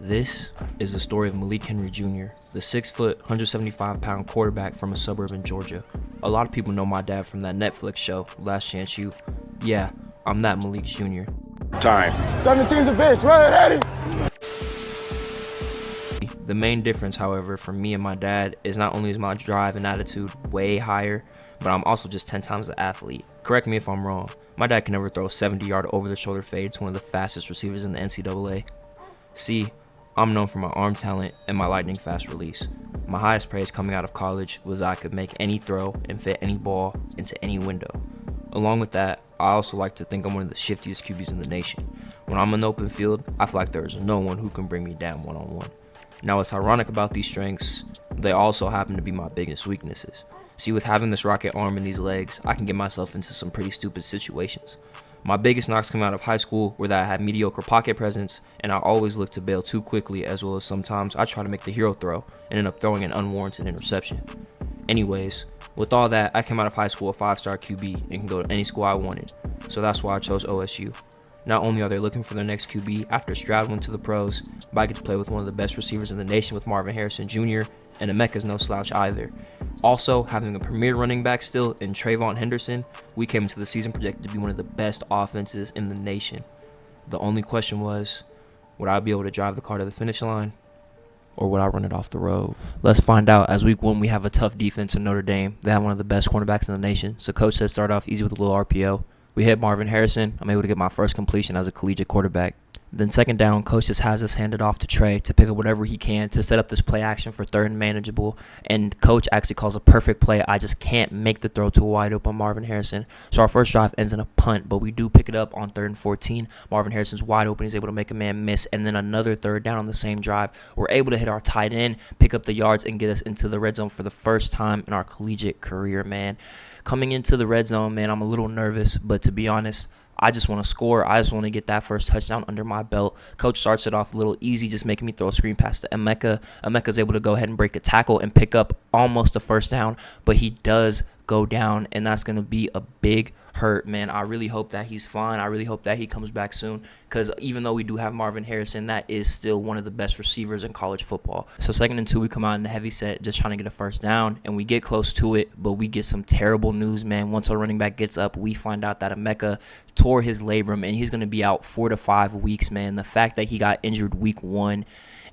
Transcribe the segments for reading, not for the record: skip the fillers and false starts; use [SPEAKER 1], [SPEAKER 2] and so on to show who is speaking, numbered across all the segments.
[SPEAKER 1] This is the story of Malik Jr., the 6', 175-pound quarterback from a suburb in Georgia. A lot of people know my dad from that Netflix show, Last Chance U. Yeah, I'm that Malik Jr.
[SPEAKER 2] Time. 17's a bitch, run at it!
[SPEAKER 1] The main difference, however, for me and my dad is not only is my drive and attitude way higher, but I'm also just 10 times the athlete. Correct me if I'm wrong. My dad can never throw a 70-yard over-the-shoulder fade to one of the fastest receivers in the NCAA. See, I'm known for my arm talent and my lightning fast release. My highest praise coming out of college was I could make any throw and fit any ball into any window. Along with that, I also like to think I'm one of the shiftiest QBs in the nation. When I'm in the open field, I feel like there is no one who can bring me down one-on-one. Now, what's ironic about these strengths, they also happen to be my biggest weaknesses. See, with having this rocket arm and these legs, I can get myself into some pretty stupid situations. My biggest knocks coming out of high school were that I had mediocre pocket presence, and I always looked to bail too quickly, as well as sometimes I try to make the hero throw and end up throwing an unwarranted interception. Anyways, with all that, I came out of high school a 5-star QB and can go to any school I wanted, so that's why I chose OSU. Not only are they looking for their next QB after Stroud went to the pros, but I get to play with one of the best receivers in the nation with Marvin Harrison Jr., and Ncaa's no slouch either. Also, having a premier running back still in Trayvon Henderson, we came into the season projected to be one of the best offenses in the nation. The only question was, would I be able to drive the car to the finish line, or would I run it off the road? Let's find out. As week 1, we have a tough defense in Notre Dame. They have one of the best cornerbacks in the nation, so coach said start off easy with a little RPO. We hit Marvin Harrison. I'm able to get my first completion as a collegiate quarterback. Then second down, coach just has us handed off to Trey to pick up whatever he can to set up this play action for third and manageable. And coach actually calls a perfect play. I just can't make the throw to a wide open Marvin Harrison. So our first drive ends in a punt, but we do pick it up on 3rd and 14. Marvin Harrison's wide open. He's able to make a man miss. And then another third down on the same drive. We're able to hit our tight end, pick up the yards, and get us into the red zone for the first time in our collegiate career, man. Coming into the red zone, man, I'm a little nervous, but to be honest, I just want to score. I just want to get that first touchdown under my belt. Coach starts it off a little easy, just making me throw a screen pass to Ncaa. Ncaa's able to go ahead and break a tackle and pick up almost a first down, but he does go down, and that's going to be a big hurt, man. I really hope that he's fine. I really hope that he comes back soon, because even though we do have Marvin Harrison, that is still one of the best receivers in college football. So 2nd and 2, we come out in the heavy set, just trying to get a first down, and we get close to it, but we get some terrible news, man. Once our running back gets up, we find out that Ncaa tore his labrum, and he's going to be out 4 to 5 weeks, man. The fact that he got injured week 1,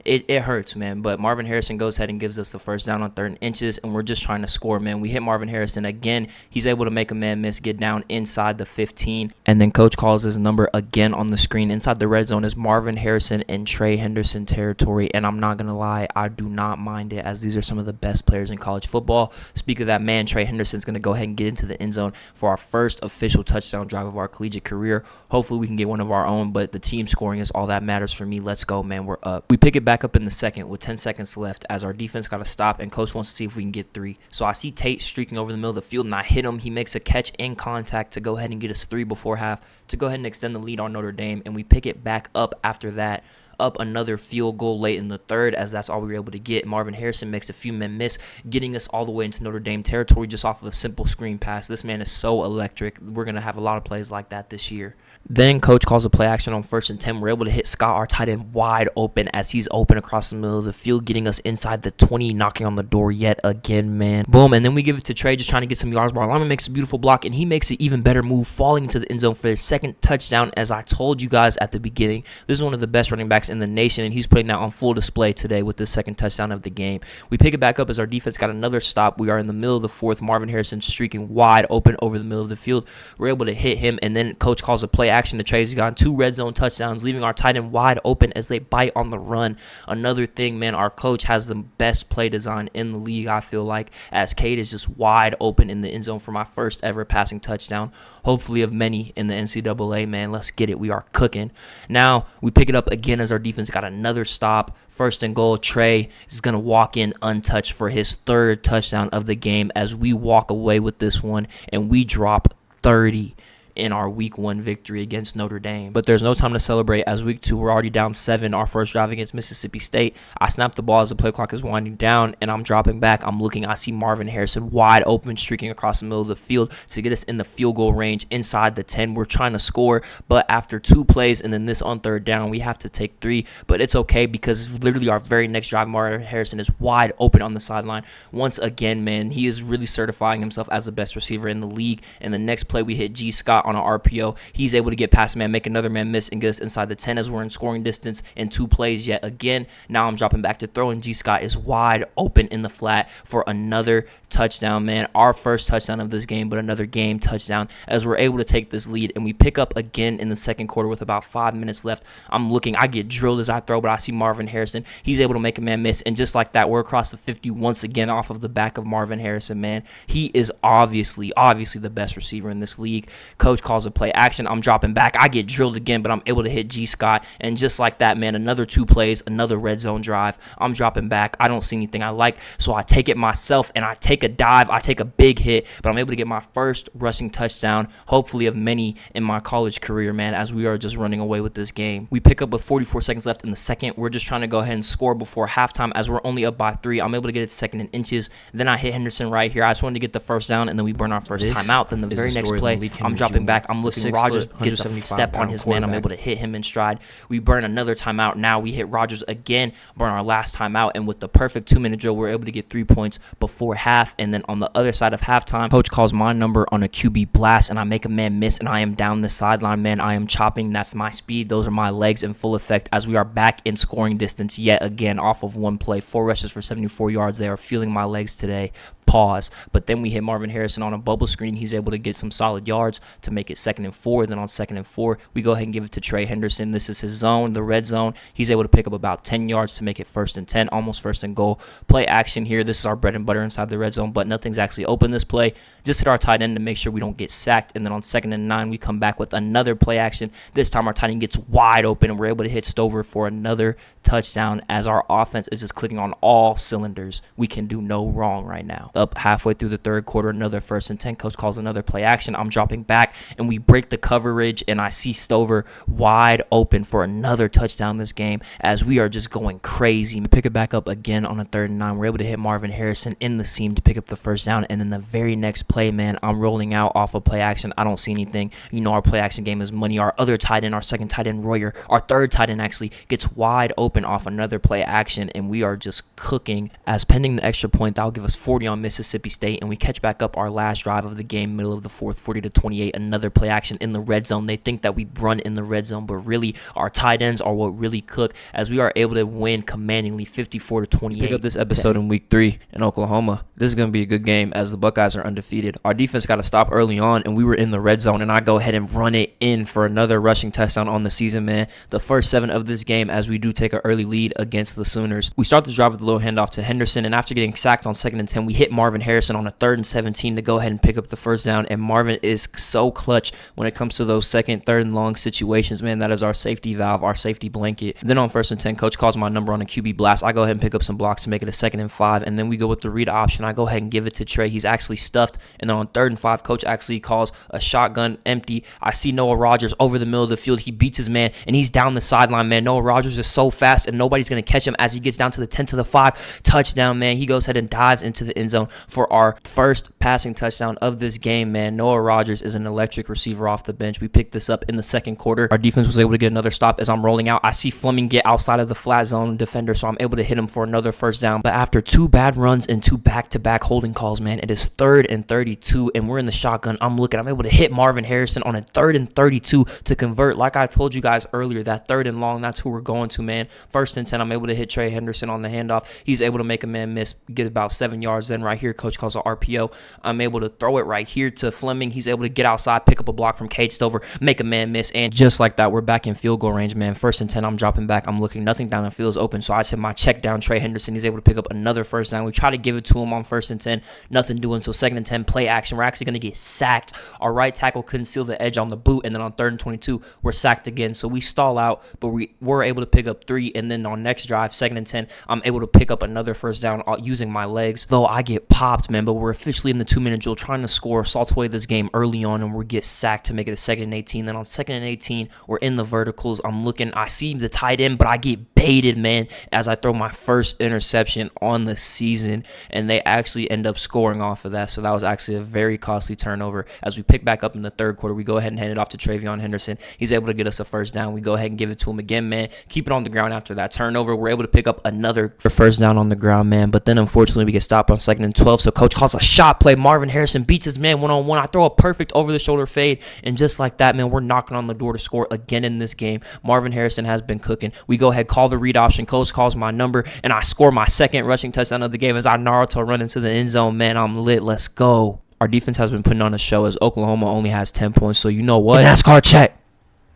[SPEAKER 1] it hurts, man. But Marvin Harrison goes ahead and gives us the first down on 3rd and inches, and we're just trying to score, man. We hit Marvin Harrison again. He's able to make a man miss, get down inside the 15, and then coach calls his number again on the screen. Inside the red zone is Marvin Harrison and Trey Henderson territory, and I'm not going to lie, I do not mind it, as these are some of the best players in college football. Speak of that man, Trey Henderson's going to go ahead and get into the end zone for our first official touchdown drive of our collegiate career. Hopefully we can get one of our own, but the team scoring is all that matters for me. Let's go, man. We're up. We pick it back up in the second with 10 seconds left, as our defense got to stop and coach wants to see if we can get 3. So I see Tate streaking over the middle of the field, and I hit him. He makes a catch in contact to go ahead and get us 3 before half to go ahead and extend the lead on Notre Dame, and we pick it back up after that. Up another field goal late in the 3rd, as that's all we were able to get. Marvin Harrison makes a few men miss, getting us all the way into Notre Dame territory just off of a simple screen pass. This man is so electric. We're going to have a lot of plays like that this year. Then coach calls a play action on 1st and 10. We're able to hit Scott, our tight end, wide open, as he's open across the middle of the field, getting us inside the 20, knocking on the door yet again, man. Boom, and then we give it to Trey, just trying to get some yards. Our lineman makes a beautiful block, and he makes an even better move, falling into the end zone for his 2nd touchdown. As I told you guys at the beginning, this is one of the best running backs in the nation, and he's putting that on full display today with the 2nd touchdown of the game. We pick it back up as our defense got another stop. We are in the middle of the 4th. Marvin Harrison streaking wide open over the middle of the field. We're able to hit him, and then coach calls a play action to Trey. He's got 2 red zone touchdowns, leaving our tight end wide open as they bite on the run. Another thing, man, our coach has the best play design in the league, I feel like, as Cade is just wide open in the end zone for my first ever passing touchdown, hopefully of many in the NCAA, man. Let's get it. We are cooking. Now we pick it up again as our defense got another stop. 1st and goal. Trey is going to walk in untouched for his 3rd touchdown of the game, as we walk away with this one and we drop 30 in our week 1 victory against Notre Dame. But there's no time to celebrate, as week 2 we're already down 7. Our first drive against Mississippi State, I snap the ball as the play clock is winding down, and I'm dropping back. I'm looking, I see Marvin Harrison wide open, streaking across the middle of the field to get us in the field goal range inside the 10. We're trying to score, but after 2 plays and then this on third down, we have to take 3. But it's okay, because literally our very next drive, Marvin Harrison is wide open on the sideline. Once again, man, he is really certifying himself as the best receiver in the league. And the next play, we hit G. Scott on an RPO. He's able to get past man, make another man miss, and get us inside the 10 as we're in scoring distance in 2 plays yet again. Now I'm dropping back to throw, and G. Scott is wide open in the flat for another touchdown, man. Our first touchdown of this game, but another game touchdown, as we're able to take this lead. And we pick up again in the second quarter with about 5 minutes left. I'm looking, I get drilled as I throw, but I see Marvin Harrison. He's able to make a man miss, and just like that, we're across the 50 once again off of the back of Marvin Harrison, man. He is obviously the best receiver in this league. Coach calls a play action. I'm dropping back. I get drilled again, but I'm able to hit G. Scott, and just like that, man, another 2 plays, another red zone drive. I'm dropping back. I don't see anything I like, so I take it myself, and I take a dive. I take a big hit, but I'm able to get my first rushing touchdown, hopefully of many in my college career, man, as we are just running away with this game. We pick up with 44 seconds left in the second. We're just trying to go ahead and score before halftime, as we're only up by 3. I'm able to get it second and inches. Then I hit Henderson right here. I just wanted to get the first down, and then we burn our first timeout. Then the very next play, I'm dropping back. I'm looking. Rodgers gets a step on his man. I'm able to hit him in stride. We burn another timeout. Now we hit Rodgers again, burn our last timeout, and with the perfect 2-minute drill, we're able to get 3 points before half. And then on the other side of halftime, coach calls my number on a QB blast, and I make a man miss, and I am down the sideline, man. I am chopping. That's my speed. Those are my legs in full effect, as we are back in scoring distance yet again off of 1 play. 4 rushes for 74 yards. They are feeling my legs today. Pause. But then we hit Marvin Harrison on a bubble screen. He's able to get some solid yards to make it 2nd and 4. Then on 2nd and 4, we go ahead and give it to Trey Henderson. This is his zone, the red zone. He's able to pick up about 10 yards to make it 1st and 10, almost 1st and goal. Play action here. This is our bread and butter inside the red zone, but nothing's actually open this play. Just hit our tight end to make sure we don't get sacked. And then on 2nd and 9, we come back with another play action. This time our tight end gets wide open, and we're able to hit Stover for another touchdown, as our offense is just clicking on all cylinders. We can do no wrong right now. Up halfway through the third quarter, another 1st and 10. Coach calls another play action. I'm dropping back, and we break the coverage, and I see Stover wide open for another touchdown this game, as we are just going crazy. We pick it back up again on a 3rd and 9. We're able to hit Marvin Harrison in the seam to pick up the first down, and then the very next play, man, I'm rolling out off of play action. I don't see anything. You know, our play action game is money. Our other tight end, our 2nd tight end, Royer, our 3rd tight end actually gets wide open off another play action, and we are just cooking. As pending the extra point, that'll give us 40 on Mississippi State, and we catch back up our last drive of the game, middle of the 4th, 40-28. Another play action in the red zone. They think that we run in the red zone, but really our tight ends are what really cook, as we are able to win commandingly 54-28. Pick up this episode in week 3 in Oklahoma. This is going to be a good game, as the Buckeyes are undefeated. Our defense got to stop early on, and we were in the red zone, and I go ahead and run it in for another rushing touchdown on the season, man. The first 7 of this game, as we do take an early lead against the Sooners. We start the drive with a little handoff to Henderson, and after getting sacked on 2nd and 10, we hit Marvin Harrison on a 3rd and 17 to go ahead and pick up the first down. And Marvin is so clutch when it comes to those 2nd, 3rd and long situations, man. That is our safety valve, our safety blanket. Then on 1st and 10, coach calls my number on a QB blast. I go ahead and pick up some blocks to make it a 2nd and 5, and then we go with the read option. I go ahead and give it to Trey. He's actually stuffed, and then on 3rd and 5, coach actually calls a shotgun empty. I see Noah Rodgers over the middle of the field. He beats his man, and he's down the sideline, man. Noah Rodgers is so fast, and nobody's going to catch him as he gets down to the 10 to the 5. Touchdown, man. He goes ahead and dives into the end zone for our first passing touchdown of this game, man. Noah Rodgers is an electric receiver off the bench. We picked this up in the second quarter. Our defense was able to get another stop as I'm rolling out. I see Fleming get outside of the flat zone defender, so I'm able to hit him for another first down. But after 2 bad runs and 2 back-to-back holding calls, man, it is 3rd and 32, and we're in the shotgun. I'm able to hit Marvin Harrison on a 3rd and 32 to convert. Like I told you guys earlier, that 3rd and long, that's who we're going to, man. 1st and 10, I'm able to hit Trey Henderson on the handoff. He's able to make a man miss, get about 7 yards. Then right here, coach calls an RPO. I'm able to throw it right here to Fleming. He's able to get outside, pick up a block from Cade Stover, make a man miss, and just like that, we're back in field goal range, man. 1st and 10, I'm dropping back. I'm looking, nothing down the field is open, so I just hit my check down. Trey Henderson, he's able to pick up another first down. We try to give it to him on 1st and 10, nothing doing. So 2nd and 10, play action. We're actually going to get sacked. Our right tackle couldn't seal the edge on the boot, and then on 3rd and 22, we're sacked again. So we stall out, but we were able to pick up 3, and then on next drive, 2nd and 10, I'm able to pick up another first down using my legs. Though I get popped, man, but we're officially in the 2-minute drill trying to score, salt away this game early on, and we get sacked to make it a 2nd and 18. Then on 2nd and 18, we're in the verticals. I'm looking, I see the tight end, but I get baited, man, as I throw my first interception on the season, and they actually end up scoring off of that. So that was actually a very costly turnover. As we pick back up in the 3rd quarter, we go ahead and hand it off to Travion Henderson. He's able to get us a first down. We go ahead and give it to him again, man. Keep it on the ground after that turnover. We're able to pick up another first down on the ground, man. But then unfortunately we get stopped on 2nd and 12. So coach calls a shot play. Marvin Harrison beats his man one-on-one. I throw a perfect over-the-shoulder fade, and just like that, man, we're knocking on the door to score again in this game. Marvin Harrison has been cooking. We go ahead, call the read option. Coach calls my number, and I score my 2nd rushing touchdown of the game as I Naruto run into the end zone. Man, I'm lit. Let's go. Our defense has been putting on a show as Oklahoma only has 10 points. So you know what? Hey, NASCAR check.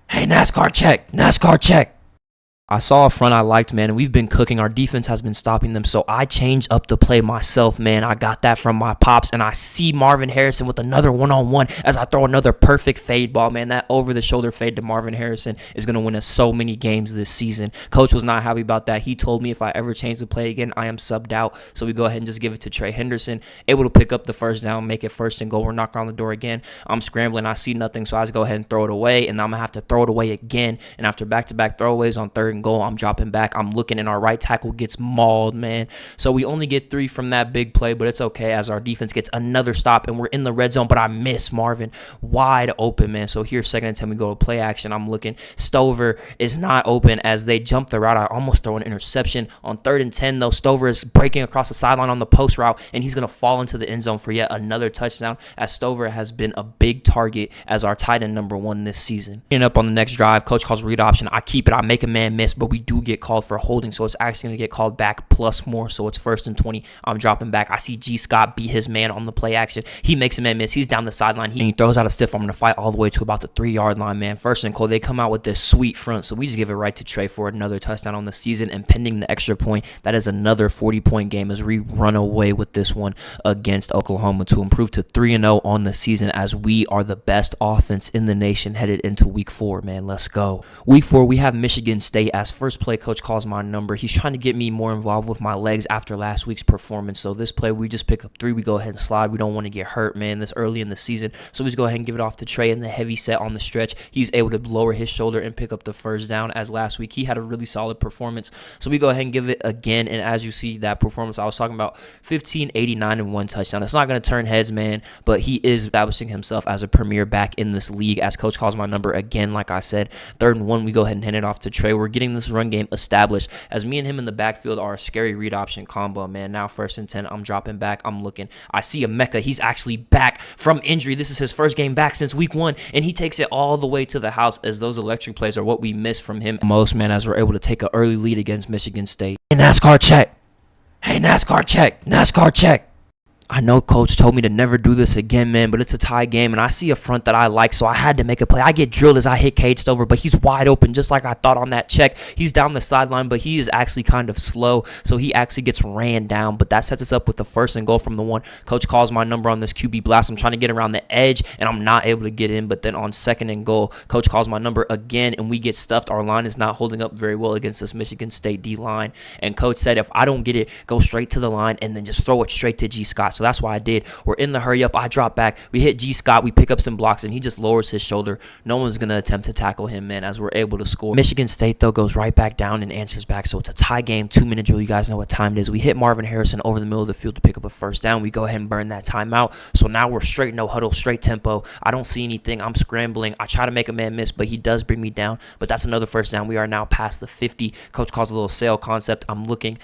[SPEAKER 1] Hey, NASCAR check. NASCAR check. I saw a front I liked, man, and we've been cooking. Our defense has been stopping them, so I changed up the play myself, man. I got that from my pops, and I see Marvin Harrison with another one-on-one as I throw another perfect fade ball, man. That over-the-shoulder fade to Marvin Harrison is going to win us so many games this season. Coach was not happy about that. He told me if I ever change the play again, I am subbed out. So we go ahead and just give it to Trey Henderson, able to pick up the first down, make it 1st and goal. We're knocking on the door again. I'm scrambling. I see nothing, so I just go ahead and throw it away, and I'm going to have to throw it away again. And after back-to-back throwaways on 3rd and goal, I'm dropping back. I'm looking, and our right tackle gets mauled, man. So we only get 3 from that big play, but it's okay as our defense gets another stop, and we're in the red zone, but I miss Marvin wide open, man. So here's 2nd and 10. We go to play action. I'm looking. Stover is not open as they jump the route. I almost throw an interception. On 3rd and 10, though, Stover is breaking across the sideline on the post route, and he's going to fall into the end zone for yet another touchdown, as Stover has been a big target as our tight end number 1 this season. Ending up on the next drive, coach calls read option. I keep it. I make a man miss, but we do get called for holding, so it's actually going to get called back plus more, so it's 1st and 20. I'm dropping back. I see G. Scott beat his man on the play action. He makes a man miss. He's down the sideline. He throws out a stiff. I'm going to fight all the way to about the 3-yard line, man. 1st and goal. They come out with this sweet front, so we just give it right to Trey for another touchdown on the season, and pending the extra point, that is another 40-point game as we run away with this one against Oklahoma to improve to 3-0 on the season, as we are the best offense in the nation headed into week 4, man. Let's go. Week 4, we have Michigan State as first play. Coach calls my number. He's trying to get me more involved with my legs after last week's performance. So this play, we just pick up 3. We go ahead and slide. We don't want to get hurt, man, this early in the season. So we just go ahead and give it off to Trey in the heavy set on the stretch. He's able to lower his shoulder and pick up the first down, as last week he had a really solid performance. So we go ahead and give it again. And as you see, that performance I was talking about, 15, 89, and 1 touchdown. It's not going to turn heads, man, but he is establishing himself as a premier back in this league as coach calls my number again. Like I said, 3rd and 1, we go ahead and hand it off to Trey. We're getting this run game established as me and him in the backfield are a scary read option combo, man. Now 1st and 10, I'm dropping back. I'm looking. I see a Mecca. He's actually back from injury. This is his first game back since week 1, and he takes it all the way to the house, as those electric plays are what we miss from him most, man, as we're able to take an early lead against Michigan State. Hey, NASCAR check. Hey, NASCAR check. NASCAR check. I know coach told me to never do this again, man, but it's a tie game, and I see a front that I like, so I had to make a play. I get drilled as I hit Cade Stover, but he's wide open, just like I thought on that check. He's down the sideline, but he is actually kind of slow, so he actually gets ran down, but that sets us up with the 1st and goal from the 1. Coach calls my number on this QB blast. I'm trying to get around the edge, and I'm not able to get in, but then on 2nd and goal, coach calls my number again, and we get stuffed. Our line is not holding up very well against this Michigan State D-line, and coach said if I don't get it, go straight to the line and then just throw it straight to G. Scott, so that's why I did. We're in the hurry up. I drop back. We hit G. Scott. We pick up some blocks, and he just lowers his shoulder. No one's going to attempt to tackle him, man, as we're able to score. Michigan State, though, goes right back down and answers back. So it's a tie game, 2-minute drill. You guys know what time it is. We hit Marvin Harrison over the middle of the field to pick up a first down. We go ahead and burn that timeout. So now we're straight no huddle, straight tempo. I don't see anything. I'm scrambling. I try to make a man miss, but he does bring me down. But that's another first down. We are now past the 50. Coach calls a little sail concept. I'm looking.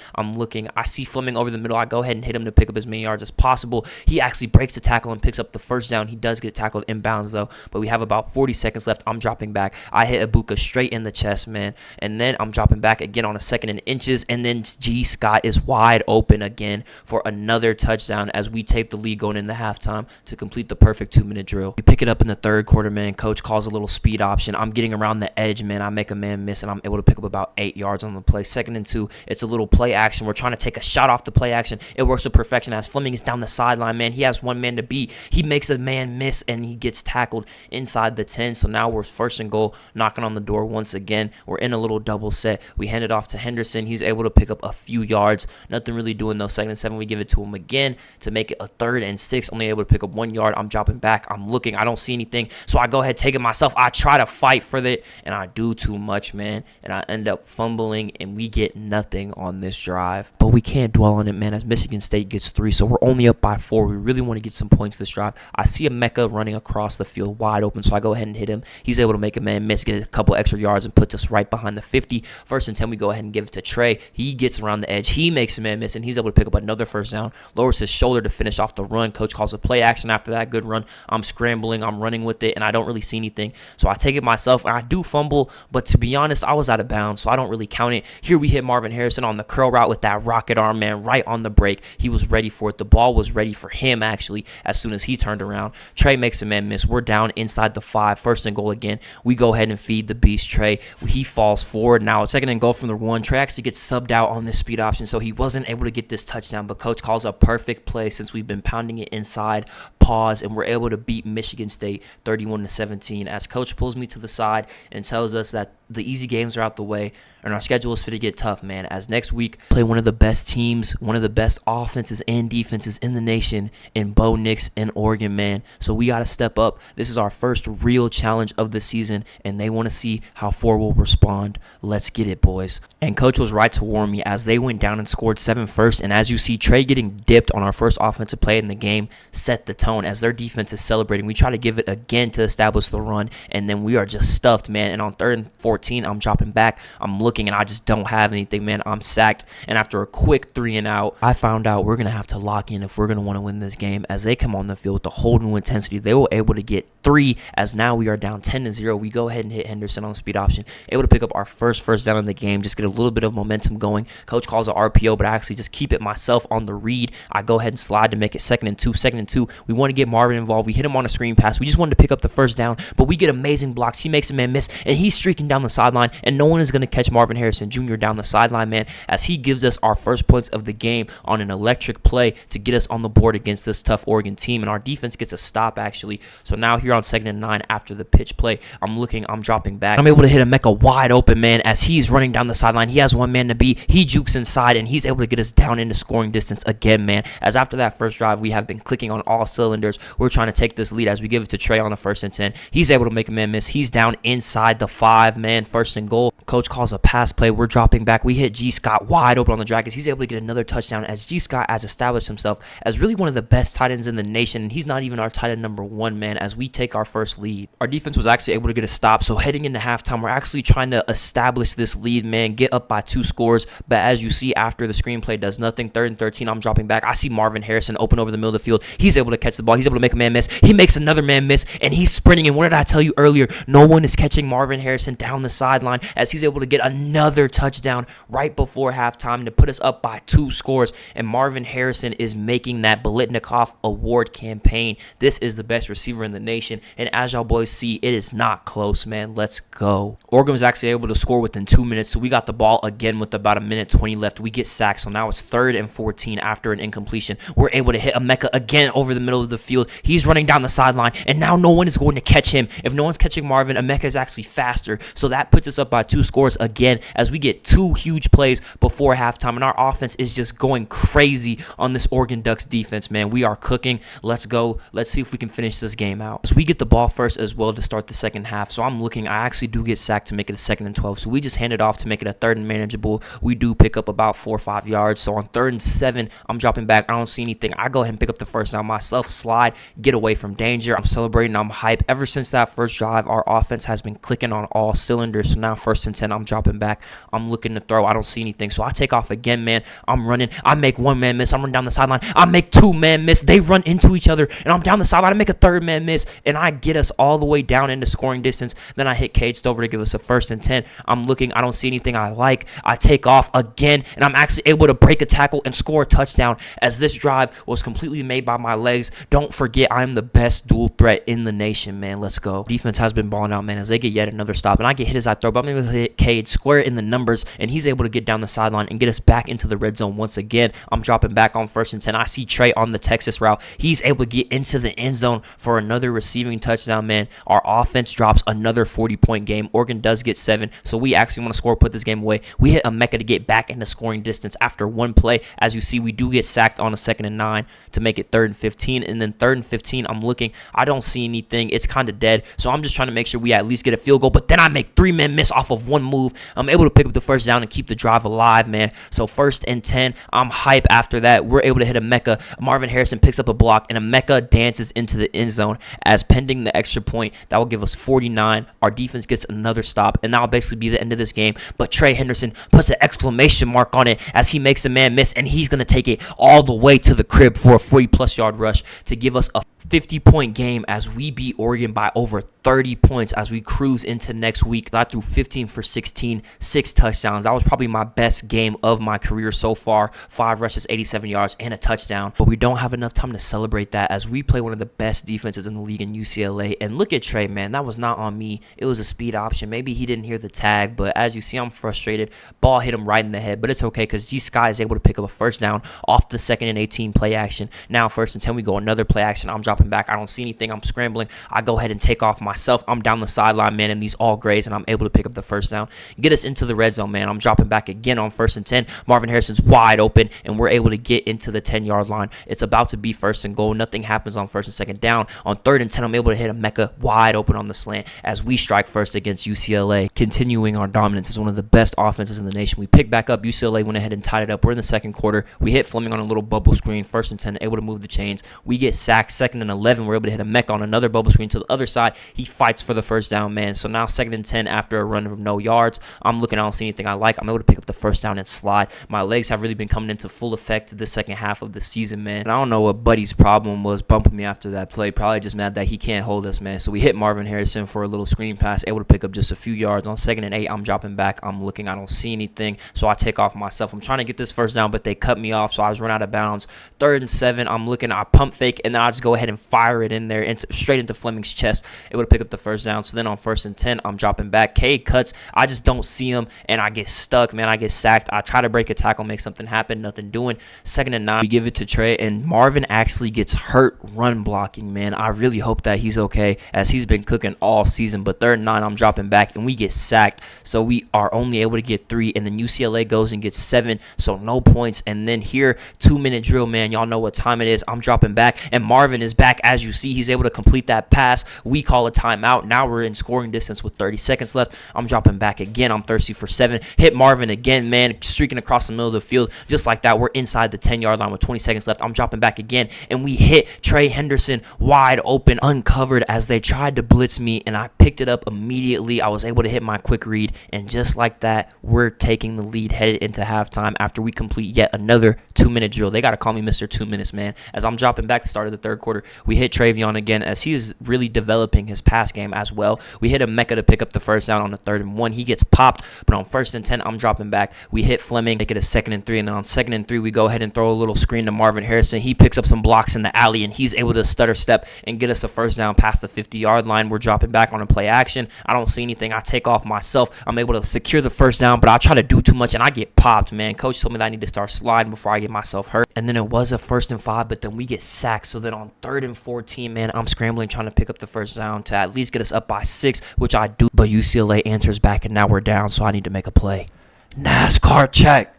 [SPEAKER 1] I see Fleming over the middle. I go ahead and hit him to pick up as many yards as possible. He actually breaks the tackle and picks up the first down. He does get tackled inbounds, though, but we have about 40 seconds left. I'm dropping back. I hit Ibuka straight in the chest, man, and then I'm dropping back again on a 2nd and inches, and then G. Scott is wide open again for another touchdown as we take the lead going into halftime to complete the perfect 2-minute drill. We pick it up in the 3rd quarter, man. Coach calls a little speed option. I'm getting around the edge, man. I make a man miss, and I'm able to pick up about 8 yards on the play. 2nd and 2, it's a little play action. We're trying to take a shot off the play action. It works to perfection as Fleming is down the sideline, man. He has one man to beat. He makes a man miss, and he gets tackled inside the 10. So now we're first and goal, knocking on the door once again. We're in a little double set. We hand it off to Henderson. He's able to pick up a few yards. Nothing really doing though. 2nd and 7. We give it to him again to make it a 3rd and 6. Only able to pick up 1 yard. I'm dropping back. I'm looking. I don't see anything. So I go ahead, take it myself. I try to fight for it, and I do too much, man. And I end up fumbling, and we get nothing on this drive. But we can't dwell on it, man, as Michigan State gets 3. So we're only up by 4. We really want to get some points this drive. I see a Ncaa running across the field wide open, so I go ahead and hit him. He's able to make a man miss, get a couple extra yards, and puts us right behind the 50. 1st and 10, we go ahead and give it to Trey. He gets around the edge. He makes a man miss, and he's able to pick up another first down. Lowers his shoulder to finish off the run. Coach calls a play action after that good run. I'm scrambling. I'm running with it, and I don't really see anything. So I take it myself, and I do fumble, but to be honest, I was out of bounds, so I don't really count it. Here we hit Marvin Harrison on the curl route with that rocket arm, man, right on the break. He was ready for it. The ball was ready for him, actually, as soon as he turned around. Trey makes a man miss. We're down inside the 5. 1st and goal again. We go ahead and feed the beast, Trey. He falls forward. Now it's 2nd and goal from the 1. Trey actually gets subbed out on this speed option, so he wasn't able to get this touchdown, but coach calls a perfect play since we've been pounding it inside. Pause, and we're able to beat Michigan State 31-17 as coach pulls me to the side and tells us that the easy games are out the way and our schedule is fit to get tough, man, as next week play one of the best teams, one of the best offenses and defenses in the nation in Bo Nix and Oregon, man. So we got to step up. This is our first real challenge of the season, and they want to see how 4 will respond. Let's get it, boys. And coach was right to warn me as they went down and scored 7 first, and as you see, Trey getting dipped on our first offensive play in the game set the tone as their defense is celebrating. We try to give it again to establish the run, and then we are just stuffed, man. And on 3rd and 14, I'm dropping back. I'm looking, and I just don't have anything, man. I'm sacked, and after a quick 3 and out, I found out we're going to have to lock in if we're going to want to win this game. As they come on the field with the whole new intensity, they were able to get 3 as now we are down 10-0. We go ahead and hit Henderson on the speed option, able to pick up our first down in the game, just get a little bit of momentum going. Coach calls an RPO, but I actually just keep it myself on the read. I go ahead and slide to make it 2nd and 2. 2nd and 2, we want to get Marvin involved. We hit him on a screen pass. We just wanted to pick up the first down, but we get amazing blocks. He makes a man miss, and he's streaking down the sideline, and no one is going to catch Marvin Harrison Jr. down the sideline, man, as he gives us our first points of the game on an electric play to get us on the board against this tough Oregon team, and our defense gets a stop, actually. So now here on 2nd and 9 after the pitch play, I'm looking, I'm dropping back. I'm able to hit a Ncaa wide open, man, as he's running down the sideline. He has one man to beat. He jukes inside, and he's able to get us down into scoring distance again, man, as after that first drive, we have been clicking on all cylinders. We're trying to take this lead as we give it to Trey on the 1st and 10. He's able to make a man miss. He's down inside the 5, man. 1st and goal. Coach calls a pass play. We're dropping back. We hit G. Scott wide open on the Dragons. He's able to get another touchdown as G. Scott has established himself as really one of the best tight ends in the nation, and he's not even our tight end number 1, man, as we take our first lead. Our defense was actually able to get a stop, so heading into halftime, we're actually trying to establish this lead, man, get up by 2 scores, but as you see, after the screenplay does nothing. 3rd and 13, I'm dropping back. I see Marvin Harrison open over the middle of the field. He's able to catch the ball. He's able to make a man miss. He makes another man miss, and he's sprinting, and what did I tell you earlier? No one is catching Marvin Harrison down the sideline as he's able to get another touchdown right before halftime to put us up by 2 scores, and Marvin Harrison is making that Biletnikoff Award campaign. This is the best receiver in the nation, and as y'all boys see, it is not close, man. Let's go. Oregon was actually able to score within 2 minutes, so we got the ball again with about 1:20 left. We get sacked, so now it's 3rd and 14 after an incompletion. We're able to hit a Ncaa again over the middle of the field. He's running down the sideline, and now no one is going to catch him. If no one's catching Marvin, Ncaa is actually faster, so that puts us up by 2 scores again as we get 2 huge plays before halftime, and our offense is just going crazy on this Oregon Ducks defense, man. We are cooking. Let's go. Let's see if we can finish this game out. So we get the ball first as well to start the second half, so I'm looking. I actually do get sacked to make it a 2nd and 12, so we just hand it off to make it a 3rd and manageable. We do pick up about 4 or 5 yards, so on 3rd and 7, I'm dropping back. I don't see anything. I go ahead and pick up the first down myself, slide, get away from danger. I'm celebrating. I'm hype. Ever since that first drive, our offense has been clicking on all cylinders, so now 1st and 10, I'm dropping back. I'm looking to throw. I don't see anything, so I take off again, man. I'm running. I make 1 man miss. I'm running down the sideline. I make 2 man miss. They run into each other, and I'm down the sideline. I make a 3rd man miss, and I get us all the way down into scoring distance. Then I hit Cade Stover to give us a 1st and 10. I'm looking. I don't see anything I like. I take off again, and I'm actually able to break a tackle and score a touchdown as this drive was completely made by my legs. Don't forget, I'm the best dual threat in the nation, man. Let's go. Defense has been balling out, man, as they get yet another stop. And I get hit as I throw, but I'm able to hit Cade square in the numbers, and he's able to get down the sideline and get us back into the red zone once again. I'm dropping back on 1st and 10. I see Trey on the Texas route. He's able to get into the end zone for another receiving touchdown, man. Our offense drops another 40-point game. Oregon does get 7, so we actually want to score, put this game away. We hit Ncaa to get back into scoring distance after one play. As you see, we do get sacked on a 2nd and 9 to make it 3rd and 15, and then 3rd and 15, I'm looking. I don't see anything. It's kind of dead, so I'm just trying to make sure we at least get a field goal, but then I make 3-man miss off of one move. I'm able to pick up the first down and keep the drive alive, man. So 1st and 10, I'm hype after that. We're able to hit Ncaa. Marvin Harrison picks up a block, and Ncaa dances into the end zone as pending the extra point. That will give us 49. Our defense gets another stop, and that'll basically be the end of this game. But Trey Henderson puts an exclamation mark on it as he makes a man miss, and he's going to take it all the way to the crib for a 40-plus yard rush to give us a 50-point game as we beat Oregon by over 30 points as we cruise into next week. I threw 15 for 16, 6 touchdowns. That was probably my best game of my career so far. 5 rushes, 87 yards, and a touchdown. But we don't have enough time to celebrate that as we play one of the best defenses in the league in UCLA. And look at Trey, man. That was not on me. It was a speed option. Maybe he didn't hear the tag, but as you see, I'm frustrated. Ball hit him right in the head, but it's okay because G-Sky is able to pick up a first down off the 2nd and 18 play action. Now 1st and 10, we go another play action. I'm dropping back. I don't see anything. I'm scrambling. I go ahead and take off myself. I'm down the sideline, man, in these all grays, and I'm able to pick up the first down. Get us into the red zone, man. I'm dropping back again on 1st and 10. Marvin Harrison's wide open, and we're able to get into the 10-yard line. It's about to be 1st and goal. Nothing happens on 1st and 2nd down. On 3rd and 10, I'm able to hit Ncaa wide open on the slant as we strike first against UCLA. Continuing our dominance as one of the best offenses in the nation. We pick back up. UCLA went ahead and tied it up. We're in the 2nd quarter. We hit Fleming on a little bubble screen. 1st and 10, able to move the chains. We get sacked. 2nd and 11, we're able to hit Ncaa on another bubble screen to the other side. He fights for the first down, man. So now 2nd and 10 after a run of no yards. I'm looking. I don't see anything I like. I'm able to pick up the first down and slide. My legs have really been coming into full effect the second half of the season, man. And I don't know what Buddy's problem was bumping me after that play. Probably just mad that he can't hold us, man. So we hit Marvin Harrison for a little screen pass, able to pick up just a few yards. On 2nd and 8, I'm dropping back. I'm looking. I don't see anything. So I take off myself. I'm trying to get this first down, but they cut me off, so I was run out of bounds. 3rd and 7, I'm looking. I pump fake, and then I just go ahead and fire it in there straight into Fleming's chest. Able to pick up the first down. So then on 1st and 10, I'm dropping back. Cade cuts. I just don't see him, and I get stuck, man. I get sacked. I try to break a tackle, make something happen. Nothing doing. 2nd and 9, we give it to Trey, and Marvin actually gets hurt run blocking, man. I really hope that he's okay as he's been cooking all season. But 3rd and 9, I'm dropping back, and we get sacked. So we are only able to get 3, and then UCLA goes and gets 7, so no points. And then here, 2-minute drill, man. Y'all know what time it is. I'm dropping back, and Marvin is back. As you see, he's able to complete that pass. We call a timeout. Now we're in scoring distance with 30 seconds left. I'm dropping back again. I'm thirsty for 7. Hit Marvin again, man, streaking across the middle of the field. Just like that, we're inside the 10-yard line with 20 seconds left. I'm dropping back again, and we hit Trey Henderson wide open, uncovered as they tried to blitz me, and I picked it up immediately. I was able to hit my quick read, and just like that, we're taking the lead headed into halftime after we complete yet another 2-minute drill. They got to call me Mr. 2 minutes, man. As I'm dropping back to the start of the 3rd quarter, we hit Travion again as he is really developing his pass game as well. We hit Ncaa to pick up the first down on the 3rd and 1. He gets popped, but on 1st and 10, I'm dropping back. We hit Fleming, make it a 2nd and 3, and then on 2nd and 3, we go ahead and throw a little screen to Marvin Harrison. He picks up some blocks in the alley, and he's able to stutter step and get us a first down past the 50-yard line. We're dropping back on a play action. I don't see anything. I take off myself. I'm able to secure the first down, but I try to do too much, and I get popped, man. Coach told me that I need to start sliding before I get myself hurt. And then it was a 1st and 5, but then we get sacked. So then on 3rd and 14, man, I'm scrambling, trying to pick up the first down to at least get us up by 6, which I do. But UCLA answers back, and now we're down, so I need to make a play. NASCAR check.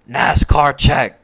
[SPEAKER 1] NASCAR check.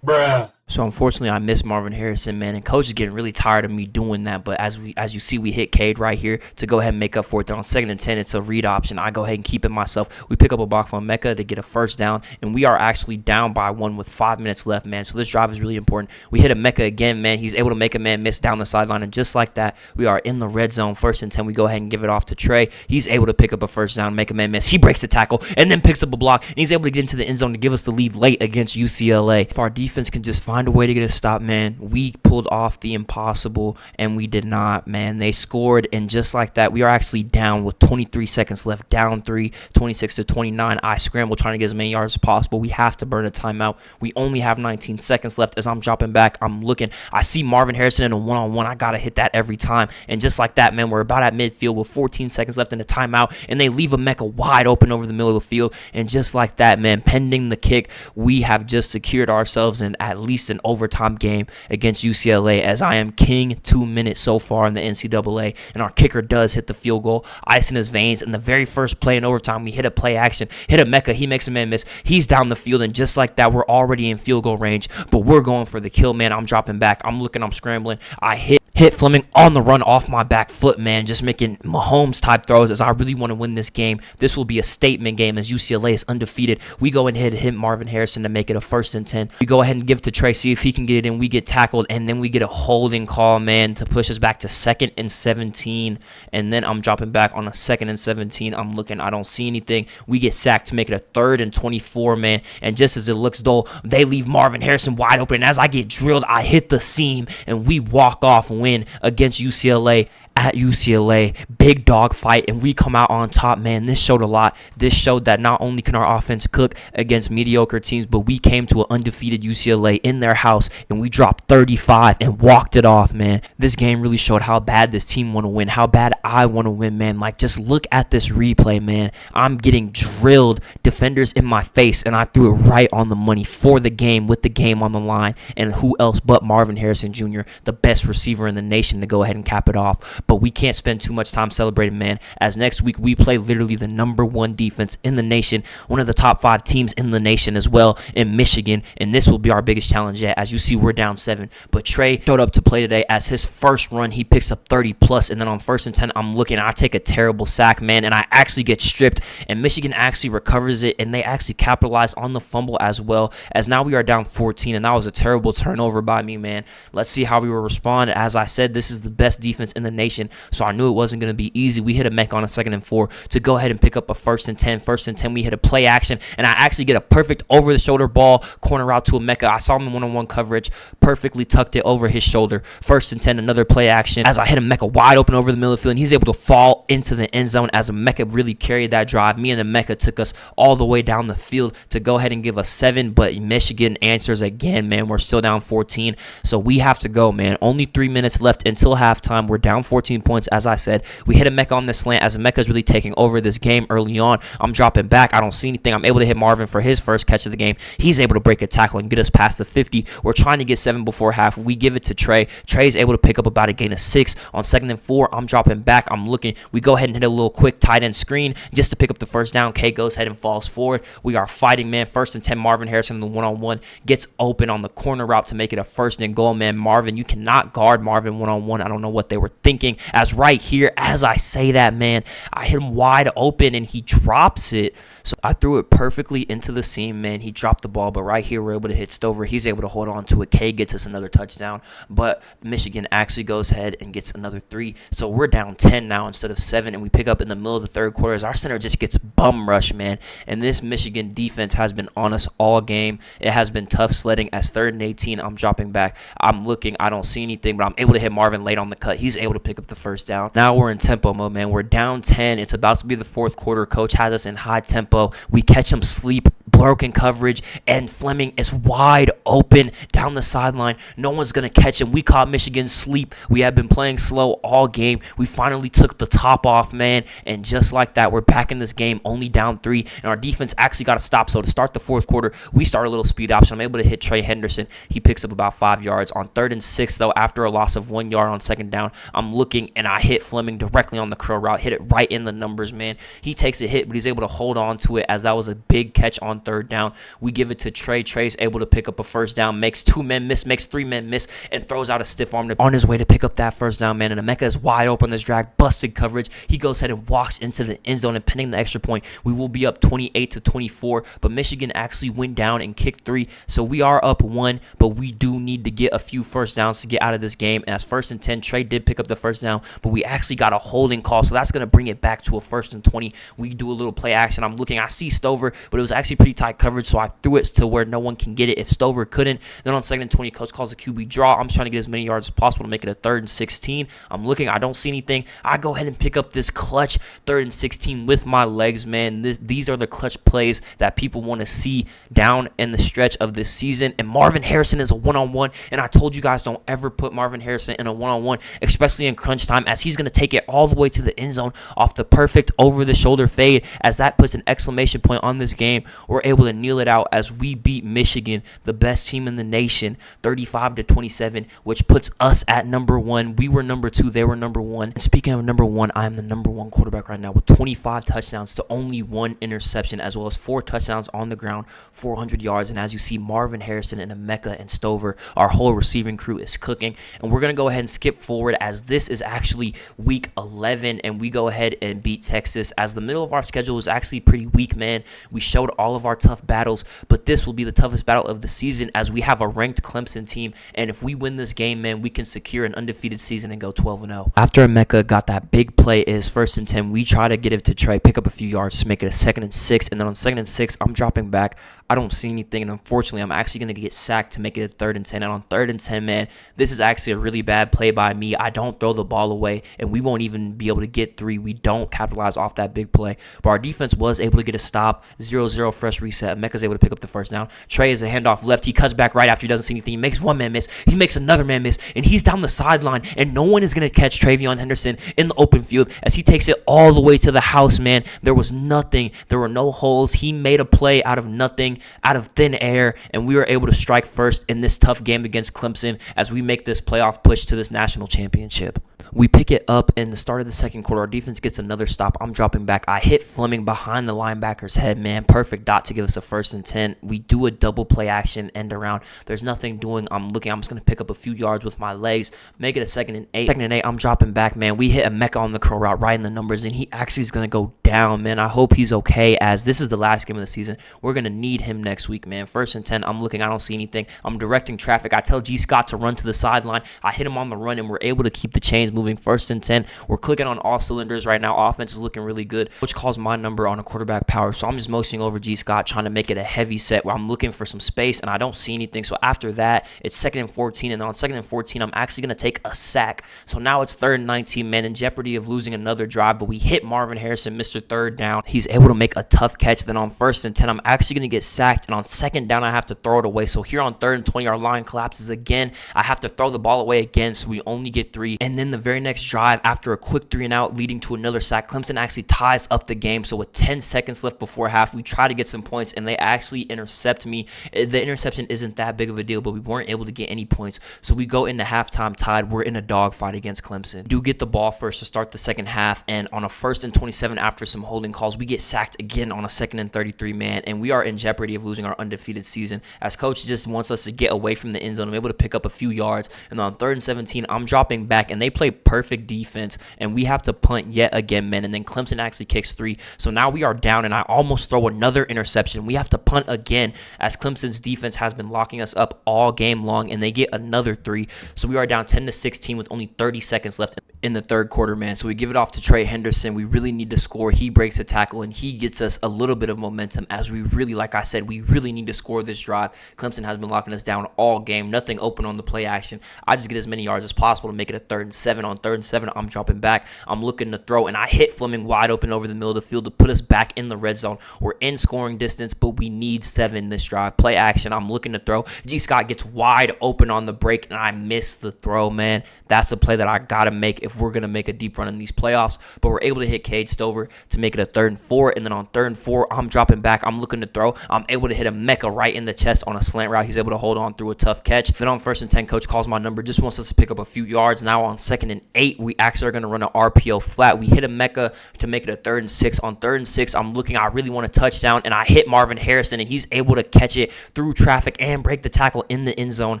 [SPEAKER 2] Bruh.
[SPEAKER 1] So unfortunately, I missed Marvin Harrison, man, and coach is getting really tired of me doing that. But as you see, we hit Cade right here to go ahead and make up for it. Then on 2nd and 10, it's a read option. I go ahead and keep it myself. We pick up a block from Ncaa to get a first down, and we are actually down by 1 with 5 minutes left, man. So this drive is really important. We hit Ncaa again, man. He's able to make a man miss down the sideline, and just like that, we are in the red zone. 1st and 10, we go ahead and give it off to Trey. He's able to pick up a first down, make a man miss. He breaks the tackle and then picks up a block, and he's able to get into the end zone to give us the lead late against UCLA. If our defense can just find find a way to get a stop, man. We pulled off the impossible, and we did not, man. They scored, and just like that, we are actually down with 23 seconds left, down 3, 26-29. I scrambled trying to get as many yards as possible. We have to burn a timeout. We only have 19 seconds left. As I'm dropping back, I'm looking. I see Marvin Harrison in a one-on-one. I got to hit that every time. And just like that, man, we're about at midfield with 14 seconds left in the timeout, and they leave a Ncaa wide open over the middle of the field. And just like that, man, pending the kick, we have just secured ourselves in at least an overtime game against UCLA, as I am king 2 minutes so far in the NCAA, and our kicker does hit the field goal, ice in his veins. In the very first play in overtime, we hit a play action, hit a Ncaa, he makes a man miss, he's down the field, and just like that, we're already in field goal range, but we're going for the kill, man. I'm dropping back, I'm looking, I'm scrambling, I hit Fleming on the run off my back foot, man, just making Mahomes type throws, as I really want to win this game. This will be a statement game, as UCLA is undefeated. We go ahead and hit Marvin Harrison to make it a 1st and 10. We go ahead and give it to Trey, see if he can get it in. We get tackled, and then we get a holding call, man, to push us back to 2nd and 17. And then I'm dropping back on a 2nd and 17. I'm looking, I don't see anything. We get sacked to make it a 3rd and 24, man. And just as it looks dull, they leave Marvin Harrison wide open. And as I get drilled, I hit the seam, and we walk off and win against UCLA. At UCLA, big dog fight, and we come out on top, man. This showed a lot. This showed that not only can our offense cook against mediocre teams, but we came to an undefeated UCLA in their house, and we dropped 35 and walked it off, man. This game really showed how bad this team want to win, how bad I want to win, man. Like, just look at this replay, man. I'm getting drilled, defenders in my face, and I threw it right on the money for the game, with the game on the line, and who else but Marvin Harrison Jr., the best receiver in the nation, to go ahead and cap it off. But we can't spend too much time celebrating, man, as next week we play literally the #1 defense in the nation, one of the top 5 teams in the nation as well, in Michigan, and this will be our biggest challenge yet. As you see, we're down 7, but Trey showed up to play today. As his first run, he picks up 30 plus, and then on 1st and 10, I'm looking, I take a terrible sack, man, and I actually get stripped, and Michigan actually recovers it, and they actually capitalize on the fumble as well, as now we are down 14, and that was a terrible turnover by me, man. Let's see how we will respond. As I said, this is the best defense in the nation, so I knew it wasn't going to be easy. We hit a Ncaa on a 2nd and 4 to go ahead and pick up a 1st and 10. 1st and 10, we hit a play action, and I actually get a perfect over-the-shoulder ball, corner out to a Ncaa. I saw him in one-on-one coverage, perfectly tucked it over his shoulder. 1st and 10, another play action, as I hit a Ncaa wide open over the middle of the field, and he's able to fall into the end zone, as a Ncaa really carried that drive. Me and the Ncaa took us all the way down the field to go ahead and give us 7, but Michigan answers again, man. We're still down 14, so we have to go, man. Only 3 minutes left until halftime. We're down 14 points. As I said, we hit a Ncaa on the slant, as Ncaa's really taking over this game early on. I'm dropping back. I don't see anything. I'm able to hit Marvin for his first catch of the game. He's able to break a tackle and get us past the 50. We're trying to get 7 before half. We give it to Trey. Trey's able to pick up about a gain of 6. On 2nd and 4, I'm dropping back. I'm looking. We go ahead and hit a little quick tight end screen just to pick up the 1st down. K goes ahead and falls forward. We are fighting, man. 1st and 10, Marvin Harrison in the one-on-one gets open on the corner route to make it a 1st and goal, man. Marvin, you cannot guard Marvin one-on-one. I don't know what they were thinking, as right here, as I say that, man, I hit him wide open, and he drops it. So I threw it perfectly into the seam, man. He dropped the ball, but right here we're able to hit Stover. He's able to hold on to it. K gets us another touchdown, but Michigan actually goes ahead and gets another 3. So we're down 10 now instead of 7, and we pick up in the middle of the 3rd quarter as our center just gets bum rushed, man. And this Michigan defense has been on us all game. It has been tough sledding. As 3rd and 18, I'm dropping back. I'm looking. I don't see anything, but I'm able to hit Marvin late on the cut. He's able to pick up the 1st down. Now we're in tempo mode, man. We're down 10. It's about to be the 4th quarter. Coach has us in high tempo. We catch him sleep, broken coverage, and Fleming is wide open down the sideline. No one's going to catch him. We caught Michigan sleep. We have been playing slow all game. We finally took the top off, man, and just like that, we're back in this game, only down 3, and our defense actually got to stop. So to start the 4th quarter, we start a little speed option. I'm able to hit Trey Henderson. He picks up about 5 yards. On 3rd and 6, though, after a loss of 1 yard on 2nd down, I'm looking, and I hit Fleming directly on the curl route, hit it right in the numbers, man. He takes a hit, but he's able to hold on to it, as that was a big catch on 3rd down. We give it to Trey. Trey's able to pick up a 1st down, makes 2 men miss, makes 3 men miss, and throws out a stiff arm on his way to pick up that 1st down, man. And Ncaa is wide open this drag, busted coverage. He goes ahead and walks into the end zone, and pending the extra point, we will be up 28-24, but Michigan actually went down and kicked 3, so we are up 1, but we do need to get a few 1st downs to get out of this game. And as 1st and 10, Trey did pick up the 1st down, but we actually got a holding call, so that's going to bring it back to a 1st and 20. We do a little play action. I'm looking. I see Stover, but it was actually pretty tight coverage, so I threw it to where no one can get it if Stover couldn't. Then on 2nd and 20, coach calls a QB draw. I'm trying to get as many yards as possible to make it a 3rd and 16. I'm looking, I don't see anything. I go ahead and pick up this clutch 3rd and 16 with my legs, man. These are the clutch plays that people want to see down in the stretch of this season. And Marvin Harrison is a one-on-one, and I told you guys don't ever put Marvin Harrison in a one-on-one, especially in crunch time, as he's going to take it all the way to the end zone off the perfect over-the-shoulder fade, as that puts an exclamation point on this game. We're able to kneel it out as we beat Michigan, the best team in the nation, 35-27, which puts us at number 1. We were number 2, they were number 1. And speaking of number 1, I am the number 1 quarterback right now with 25 touchdowns to only 1 interception, as well as 4 touchdowns on the ground, 400 yards. And as you see, Marvin Harrison and Ncaa and Stover, our whole receiving crew is cooking. And we're going to go ahead and skip forward, as this is actually week 11, and we go ahead and beat Texas, as the middle of our schedule was actually pretty weak, man. We showed all of our tough battles, but this will be the toughest battle of the season, as we have a ranked Clemson team. And if we win this game, man, we can secure an undefeated season and go 12-0. After Ncaa got that big play, it is 1st and 10. We try to get it to Trey, pick up a few yards to make it a 2nd and 6. And then on 2nd and 6, I'm dropping back. I don't see anything, and unfortunately, I'm actually going to get sacked to make it a 3rd and 10. And on 3rd and 10, man, this is actually a really bad play by me. I don't throw the ball away, and we won't even be able to get 3. We don't capitalize off that big play. But our defense was able to get a stop. 0-0 fresh reset. Ncaa's able to pick up the 1st down. Trey is a handoff left. He cuts back right after he doesn't see anything. He makes one man miss. He makes another man miss, and he's down the sideline, and no one is going to catch Travion Henderson in the open field, as he takes it all the way to the house, man. There was nothing. There were no holes. He made a play out of nothing, out of thin air, and we were able to strike first in this tough game against Clemson as we make this playoff push to this national championship. We pick it up in the start of the 2nd quarter. Our defense gets another stop. I'm dropping back. I hit Fleming behind the linebacker's head, man. Perfect dot to give us a 1st and 10. We do a double play action end around. There's nothing doing. I'm looking. I'm just going to pick up a few yards with my legs, make it a 2nd and 8. 2nd and 8, I'm dropping back, man. We hit Ncaa on the curl route right in the numbers, and he actually is going to go down, man. I hope he's okay, as this is the last game of the season. We're going to need him next week, man. 1st and 10, I'm looking. I don't see anything. I'm directing traffic. I tell G. Scott to run to the sideline. I hit him on the run, and we're able to keep the chains moving. 1st and 10. We're clicking on all cylinders right now. Offense is looking really good, which calls my number on a quarterback power. So I'm just motioning over G. Scott, trying to make it a heavy set where I'm looking for some space, and I don't see anything. So after that, it's 2nd and 14, and on 2nd and 14, I'm actually going to take a sack. So now it's 3rd and 19, man, in jeopardy of losing another drive, but we hit Marvin Harrison, Mr. 3rd down. He's able to make a tough catch. Then on 1st and 10, I'm actually going to get sacked, and on 2nd down, I have to throw it away. So here on 3rd and 20, our line collapses again. I have to throw the ball away again, so we only get 3. And then the very next drive, after a quick 3 and out leading to another sack, Clemson actually ties up the game. So with 10 seconds left before half, we try to get some points, and they actually intercept me. The interception isn't that big of a deal, but we weren't able to get any points. So we go into halftime tied. We're in a dogfight against Clemson. Do get the ball first to start the 2nd half, and on a 1st and 27 after some holding calls, we get sacked again on a 2nd and 33, man, and we are in jeopardy of losing our undefeated season, as coach just wants us to get away from the end zone. I'm able to pick up a few yards, and on 3rd and 17, I'm dropping back, and they play perfect defense, and we have to punt yet again, man, and then Clemson actually kicks 3. So now we are down, and I almost throw another interception. We have to punt again, as Clemson's defense has been locking us up all game long, and they get another 3. So we are down 10-16 with only 30 seconds left in the 3rd quarter, man. So we give it off to Trey Henderson. We really need to score. He breaks a tackle, and he gets us a little bit of momentum, as we really, like I said, we really need to score this drive. Clemson has been locking us down all game. Nothing open on the play action. I just get as many yards as possible to make it a 3rd and 7. On 3rd and 7, I'm dropping back. I'm looking to throw, and I hit Fleming wide open over the middle of the field to put us back in the red zone. We're in scoring distance, but we need 7 this drive. Play action. I'm looking to throw. G. Scott gets wide open on the break, and I miss the throw, man. That's a play that I got to make if we're going to make a deep run in these playoffs. But we're able to hit Cade Stover to make it a 3rd and 4. And then on 3rd and 4, I'm dropping back. I'm looking to throw. I'm able to hit a Ncaa right in the chest on a slant route. He's able to hold on through a tough catch. Then on 1st and 10, coach calls my number. Just wants us to pick up a few yards. Now on 2nd and 8, we actually are going to run an RPO flat. We hit a Ncaa to make it a 3rd and 6. On 3rd and 6, I'm looking. I really want a touchdown, and I hit Marvin Harrison, and he's able to catch it through traffic and break the tackle in the end zone.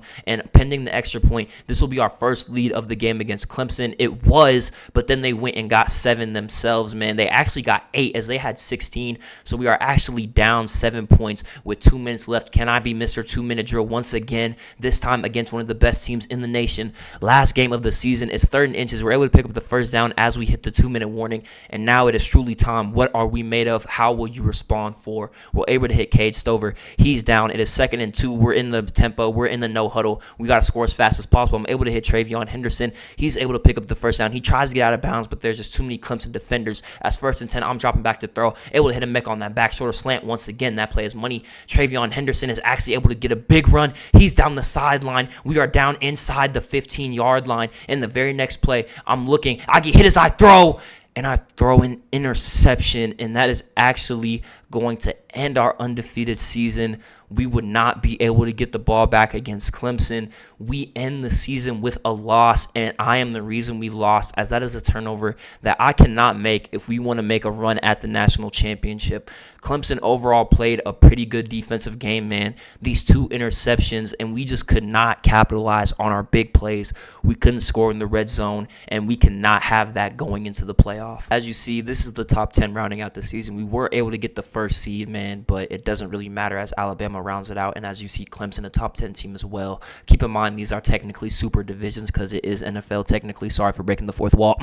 [SPEAKER 1] And pending the extra point, this will be our first lead of the game against Clemson. It was, but then they went and got 7 themselves, man. They actually got 8 as they had 16. So we are actually down 7 points with 2 minutes left. Can I be Mr. 2-minute drill once again? This time against one of the best teams in the nation. Last game of the season. It's 3rd 3rd and inches. We're able to pick up the first down as we hit the 2-minute warning. And now it is truly time. What are we made of? How will you respond for? We're able to hit Cade Stover. He's down. It is 2nd and 2. We're in the tempo. We're in the no huddle. We got to score as fast as possible. I'm able to hit Travion Henderson. He's able to pick up the first down. He tries to get out of bounds, but there's just too many Clemson defenders. As 1st and 10, I'm dropping back to throw. Able to hit a Mick on that back shoulder slant. Once again, that play is money. Travion Henderson is actually able to get a big run. He's down the sideline. We are down inside the 15-yard line. In the very next play, I'm looking. I get hit as I throw. And I throw an interception, and that is actually going to end our undefeated season. We would not be able to get the ball back against Clemson. We end the season with a loss, and I am the reason we lost, as that is a turnover that I cannot make if we want to make a run at the national championship. Clemson overall played a pretty good defensive game, man. These 2 interceptions, and we just could not capitalize on our big plays. We couldn't score in the red zone, and we cannot have that going into the playoff. As you see, this is the top 10 rounding out the season. We were able to get the 1st seed, man, but it doesn't really matter as Alabama rounds it out. And as you see, Clemson, a top 10 team as well. Keep in mind, these are technically super divisions because it is NFL technically. Sorry for breaking the 4th wall.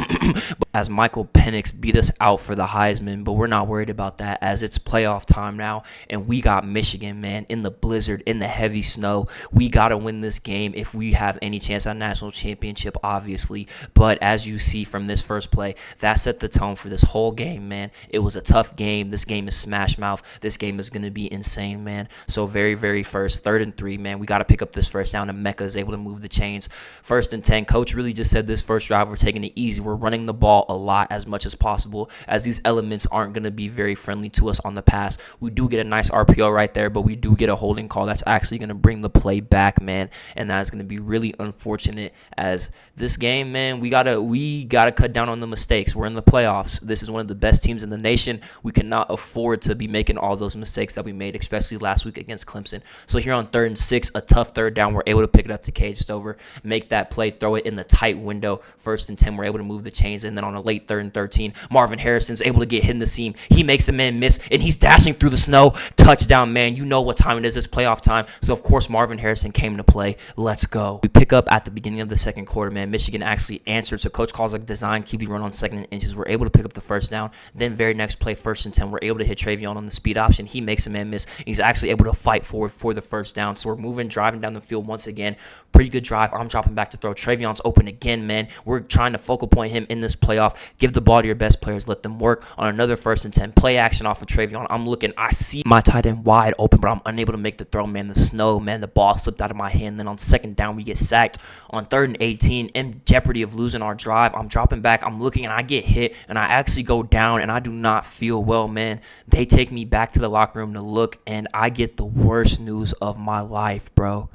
[SPEAKER 1] As Michael Penix beat us out for the Heisman, but we're not worried about that as it's playoff time now, and we got Michigan, man, in the blizzard, in the heavy snow. We got to win this game if we have any chance at national championship, obviously. But as you see from this first play, that set the tone for this whole game, man. It was a tough game. This game is smash mouth. This game is going to be insane, man. So very first, 3rd and 3, man. We got to pick up this first down, and Mecca is able to move the chains. 1st and 10, coach really just said this first drive, we're taking it easy. We're running the ball a lot as much as possible, as these elements aren't going to be very friendly to us on the pass. We do get a nice RPO right there, but we do get a holding call that's actually going to bring the play back, man, and that's going to be really unfortunate as this game, man, we gotta cut down on the mistakes. We're in the playoffs. This is one of the best teams in the nation. We cannot afford to be making all those mistakes that we made, especially last week against Clemson. So here on 3rd and 6, a tough 3rd down, we're able to pick it up to Cade Stover, make that play, throw it in the tight window. 1st and 10, we're able to move the chains, and then on a late 3rd and 13, Marvin Harrison's able to get hit in the seam. He makes a man miss, and he's dashing through the snow. Touchdown, man. You know what time it is. It's playoff time. So, of course, Marvin Harrison came to play. Let's go. We pick up at the beginning of the 2nd quarter, man. Michigan actually answered. So, coach calls a design QB run on 2nd and inches. We're able to pick up the first down. Then, very next play, 1st and 10, we're able to hit Travion on the speed option. He makes a man miss. He's actually able to fight forward for the first down. So, we're moving, driving down the field once again. Pretty good drive. I'm dropping back to throw. Travion's open again, man. We're trying to focal point him in this playoff. Give the ball to your best players. Let them work on another 1st and 10. Play action off of Travion. I'm looking. I see my tight end wide open, but I'm unable to make the throw, man. The snow, man. The ball slipped out of my hand. Then on 2nd down, we get sacked. On 3rd and 18, in jeopardy of losing our drive, I'm dropping back. I'm looking, and I get hit, and I actually go down, and I do not feel well, man. They take me back to the locker room to look, and I get the worst news of my life, bro.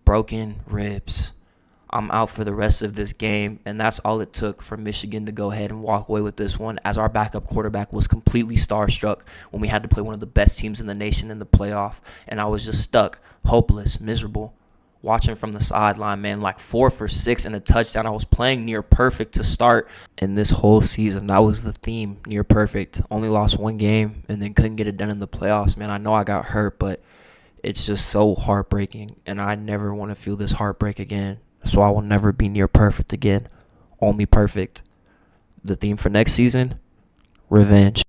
[SPEAKER 1] Broken ribs. I'm out for the rest of this game, and that's all it took for Michigan to go ahead and walk away with this one, as our backup quarterback was completely starstruck when we had to play one of the best teams in the nation in the playoff, and I was just stuck, hopeless, miserable, watching from the sideline, man, like 4 for 6 and a touchdown. I was playing near perfect to start, and this whole season, that was the theme, near perfect. Only lost 1 game, and then couldn't get it done in the playoffs, man. I know I got hurt, but it's just so heartbreaking, and I never want to feel this heartbreak again. So I will never be near perfect again. Only perfect. The theme for next season, revenge.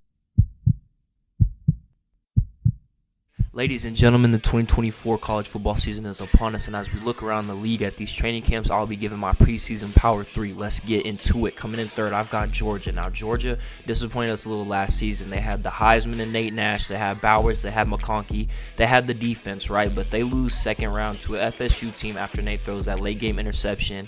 [SPEAKER 1] Ladies and gentlemen, the 2024 college football season is upon us, and as we look around the league at these training camps, I'll be giving my preseason Power 3. Let's get into it. Coming in 3rd, I've got Georgia. Now, Georgia disappointed us a little last season. They had the Heisman and Nate Nash. They had Bowers. They had McConkey. They had the defense, right? But they lose 2nd round to a FSU team after Nate throws that late-game interception.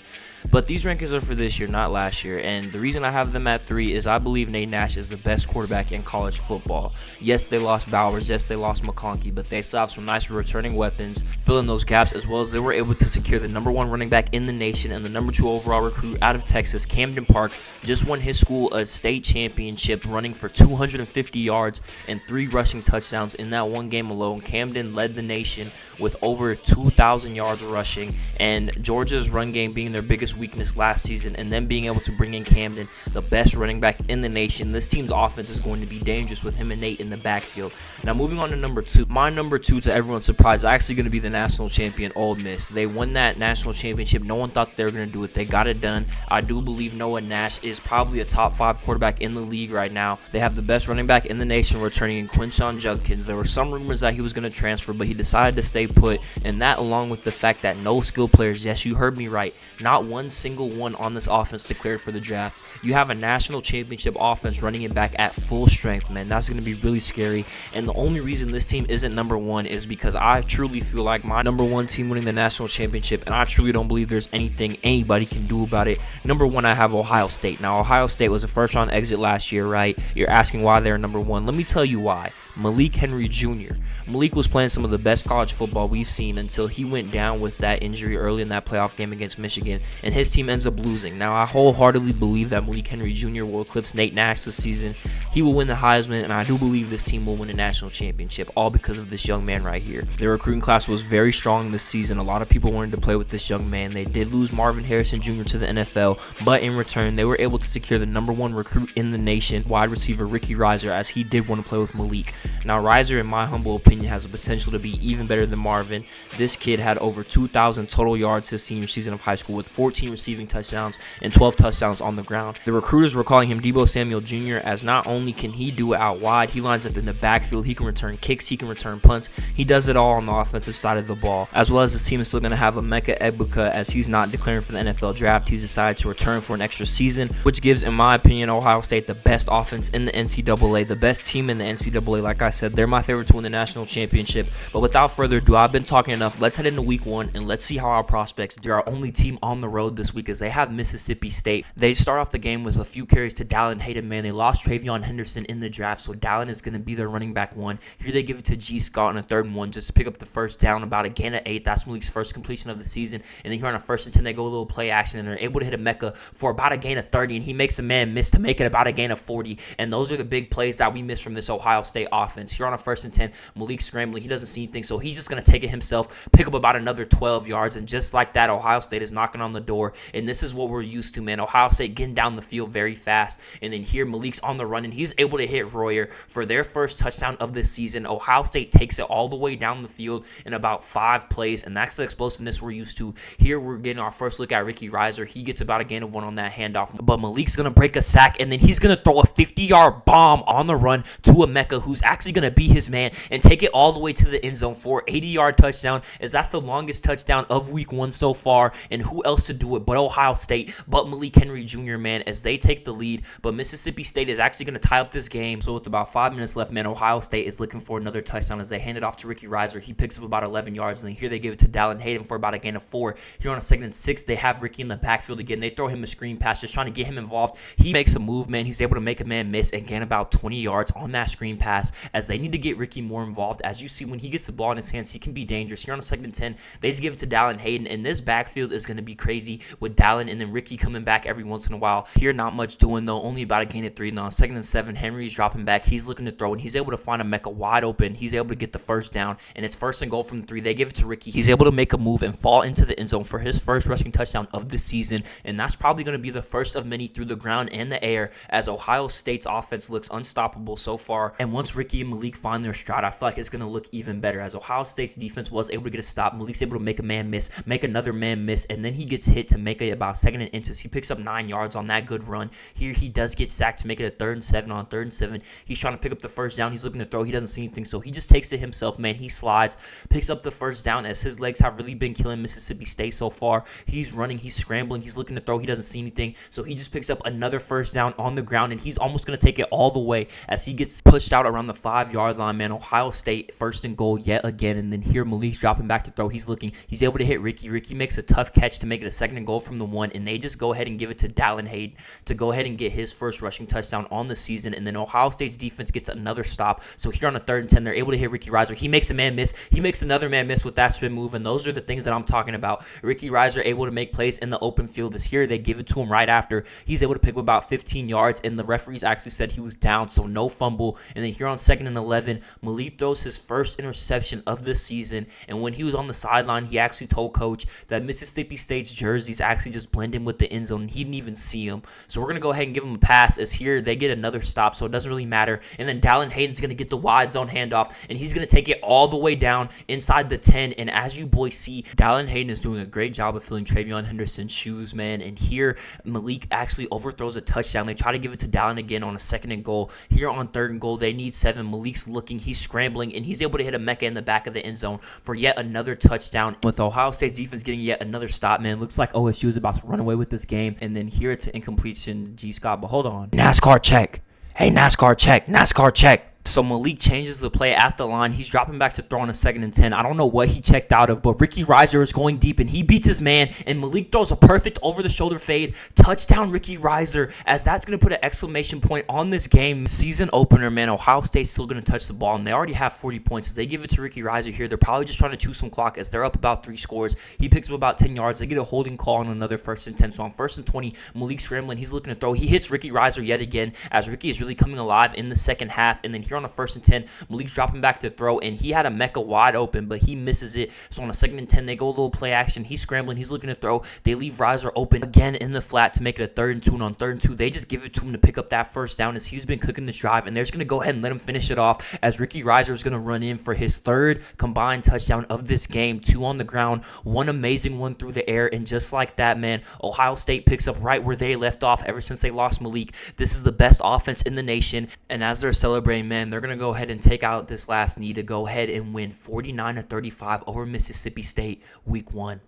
[SPEAKER 1] But these rankings are for this year, not last year. And the reason I have them at 3 is I believe Nate Nash is the best quarterback in college football. Yes, they lost Bowers. Yes, they lost McConkey. But they still have some nice returning weapons, filling those gaps, as well as they were able to secure the #1 running back in the nation and the #2 overall recruit out of Texas, Camden Park. Just won his school a state championship, running for 250 yards and 3 rushing touchdowns in that one game alone. Camden led the nation with over 2,000 yards rushing. And Georgia's run game being their biggest biggest weakness last season, and then being able to bring in Camden, the best running back in the nation, this team's offense is going to be dangerous with him and Nate in the backfield. Now moving on to number 2. My number 2, to everyone's surprise, is actually going to be the national champion, Ole Miss. They won that national championship. No one thought they were going to do it. They got it done. I do believe Noah Nash is probably a top 5 quarterback in the league right now. They have the best running back in the nation returning in Quinshon Judkins. There were some rumors that he was going to transfer, but he decided to stay put, and that along with the fact that no skill players, yes, you heard me right, not one single one on this offense declared for the draft. You have a national championship offense running it back at full strength, man. That's going to be really scary, and the only reason this team isn't number 1 is because I truly feel like my number 1 team winning the national championship, and I truly don't believe there's anything anybody can do about it. Number 1, I have Ohio State. Now, Ohio State was a first-round exit last year, right? You're asking why they're number 1. Let me tell you why. Malik Henry Jr. Malik was playing some of the best college football we've seen until he went down with that injury early in that playoff game against Michigan, and his team ends up losing. Now, I wholeheartedly believe that Malik Henry Jr. will eclipse Nate Nash this season. He will win the Heisman, and I do believe this team will win a national championship, all because of this young man right here. Their recruiting class was very strong this season. A lot of people wanted to play with this young man. They did lose Marvin Harrison Jr. to the NFL, but in return, they were able to secure the number 1 recruit in the nation, wide receiver Ricky Reiser, as he did want to play with Malik. Now, Reiser, in my humble opinion, has the potential to be even better than Marvin. This kid had over 2,000 total yards his senior season of high school, with 14 receiving touchdowns and 12 touchdowns on the ground. The recruiters were calling him Deebo Samuel Jr., as not only can he do it out wide, he lines up in the backfield, he can return kicks, he can return punts, he does it all on the offensive side of the ball. As well as this team is still going to have Emeka Egbuka, as he's not declaring for the NFL draft. He's decided to return for an extra season, which gives, in my opinion, Ohio State the best offense in the NCAA, the best team in the NCAA. Like I said, they're my favorite to win the national championship. But without further ado, I've been talking enough. Let's head into week 1 and let's see how our prospects do. Our only team on the road this week, as they have Mississippi State. They start off the game with a few carries to Dallin Hayden, man. They lost Travion Henderson in the draft, so Dallin is going to be their running back 1. Here they give it to G. Scott on a 3rd and 1 just to pick up the first down, about a gain of 8. That's Malik's first completion of the season. And then here on a 1st and 10, they go a little play action, and they're able to hit Emeka for about a gain of 30, and he makes a man miss to make it about a gain of 40. And those are the big plays that we miss from this Ohio State offense. Here on a 1st and 10, Malik scrambling. He doesn't see anything, so he's just going to take it himself, pick up about another 12 yards, and just like that, Ohio State is knocking on the door. And this is what we're used to, man. Ohio State getting down the field very fast. And then here, Malik's on the run, and he's able to hit Royer for their first touchdown of this season. Ohio State takes it all the way down the field in about 5 plays, and that's the explosiveness we're used to. Here, we're getting our first look at Ricky Reiser. He gets about a gain of 1 on that handoff, but Malik's going to break a sack, and then he's going to throw a 50-yard bomb on the run to Emeka, who's actually going to be his man and take it all the way to the end zone for an 80-yard touchdown, as that's the longest touchdown of week 1 so far. And who else to do it but Ohio State, but Malik Henry Jr., man, as they take the lead. But Mississippi State is actually going to tie up this game. So with about 5 minutes left, man, Ohio State is looking for another touchdown as they hand it off to Ricky Reiser. He picks up about 11 yards, and then here they give it to Dallin Hayden for about a gain of 4. Here on a 2nd and 6, they have Ricky in the backfield again. They throw him a screen pass, just trying to get him involved. He makes a move, man. He's able to make a man miss and gain about 20 yards on that screen pass, as they need to get Ricky more involved. As you see, when he gets the ball in his hands, he can be dangerous. Here on a 2nd and 10, they just give it to Dallin Hayden, and this backfield is going to be crazy with Dallin and then Ricky coming back every once in a while. Here, not much doing, though. Only about a gain of 3. Now, on 2nd and 7, Henry's dropping back. He's looking to throw, and he's able to find Emeka wide open. He's able to get the first down, and it's 1st and goal from the 3. They give it to Ricky. He's able to make a move and fall into the end zone for his first rushing touchdown of the season, and that's probably going to be the first of many through the ground and the air, as Ohio State's offense looks unstoppable so far. And once Ricky and Malik find their stride, I feel like it's going to look even better, as Ohio State's defense was able to get a stop. Malik's able to make a man miss, make another man miss, and then he gets hit to make it about 2nd and inches. He picks up 9 yards on that good run. Here he does get sacked to make it a 3rd and 7. On 3rd and 7, he's trying to pick up the first down. He's looking to throw. He doesn't see anything, so he just takes it himself, man. He slides, picks up the first down, as his legs have really been killing Mississippi State so far. He's running, he's scrambling, he's looking to throw. He doesn't see anything, so he just picks up another first down on the ground, and he's almost going to take it all the way as he gets pushed out around the 5-yard line, man. Ohio State 1st and goal yet again, and then here Malik's dropping back to throw. He's looking. He's able to hit Ricky. Ricky makes a tough catch to make it a 2nd and goal from the 1, and they just go ahead and give it to Dallin Hayden to go ahead and get his first rushing touchdown on the season. And then Ohio State's defense gets another stop. So here on a 3rd and 10, they're able to hit Ricky Reiser. He makes a man miss. He makes another man miss with that spin move, and those are the things that I'm talking about. Ricky Reiser able to make plays in the open field. This here, they give it to him right after. He's able to pick up about 15 yards, and the referees actually said he was down, so no fumble. And then here on 2nd and 11. Malik throws his first interception of the season, and when he was on the sideline, he actually told coach that Mississippi State's jerseys actually just blend in with the end zone, and he didn't even see them. So we're going to go ahead and give him a pass, as here they get another stop, so it doesn't really matter. And then Dallin Hayden's going to get the wide zone handoff, and he's going to take it all the way down inside the 10. And as you boys see, Dallin Hayden is doing a great job of filling Travion Henderson's shoes, man. And here Malik actually overthrows a touchdown. They try to give it to Dallin again on a 2nd and goal. Here on 3rd and goal, they need 7. Malik's looking, he's scrambling, and he's able to hit a Ncaa in the back of the end zone for yet another touchdown. With Ohio State's defense getting yet another stop, man, looks like OSU is about to run away with this game. And then here it's an incompletion, G. Scott, but hold on. NASCAR check. Hey, NASCAR check. NASCAR check. So Malik changes the play at the line. He's dropping back to throw on a 2nd and 10. I don't know what he checked out of, but Ricky Reiser is going deep, and he beats his man, and Malik throws a perfect over-the-shoulder fade. Touchdown, Ricky Reiser, as that's going to put an exclamation point on this game. Season opener, man. Ohio State's still going to touch the ball, and they already have 40 points. As they give it to Ricky Reiser here, they're probably just trying to chew some clock as they're up about 3 scores. He picks up about 10 yards. They get a holding call on another 1st and 10. So on 1st and 20, Malik scrambling. He's looking to throw. He hits Ricky Reiser yet again, as Ricky is really coming alive in the second half. And then here on the 1st and 10, Malik's dropping back to throw, and he had a Ncaa wide open, but he misses it. So on a 2nd and 10, they go a little play action. He's scrambling. He's looking to throw. They leave Reiser open again in the flat to make it a 3rd and 2. And on 3rd and 2, they just give it to him to pick up that first down, as he's been cooking this drive, and they're just going to go ahead and let him finish it off, as Ricky Reiser is going to run in for his 3rd combined touchdown of this game. 2 on the ground, 1 amazing one through the air, and just like that, man, Ohio State picks up right where they left off ever since they lost Malik. This is the best offense in the nation, and as they're celebrating, man, they're going to go ahead and take out this last need to go ahead and win 49-35 over Mississippi State week 1.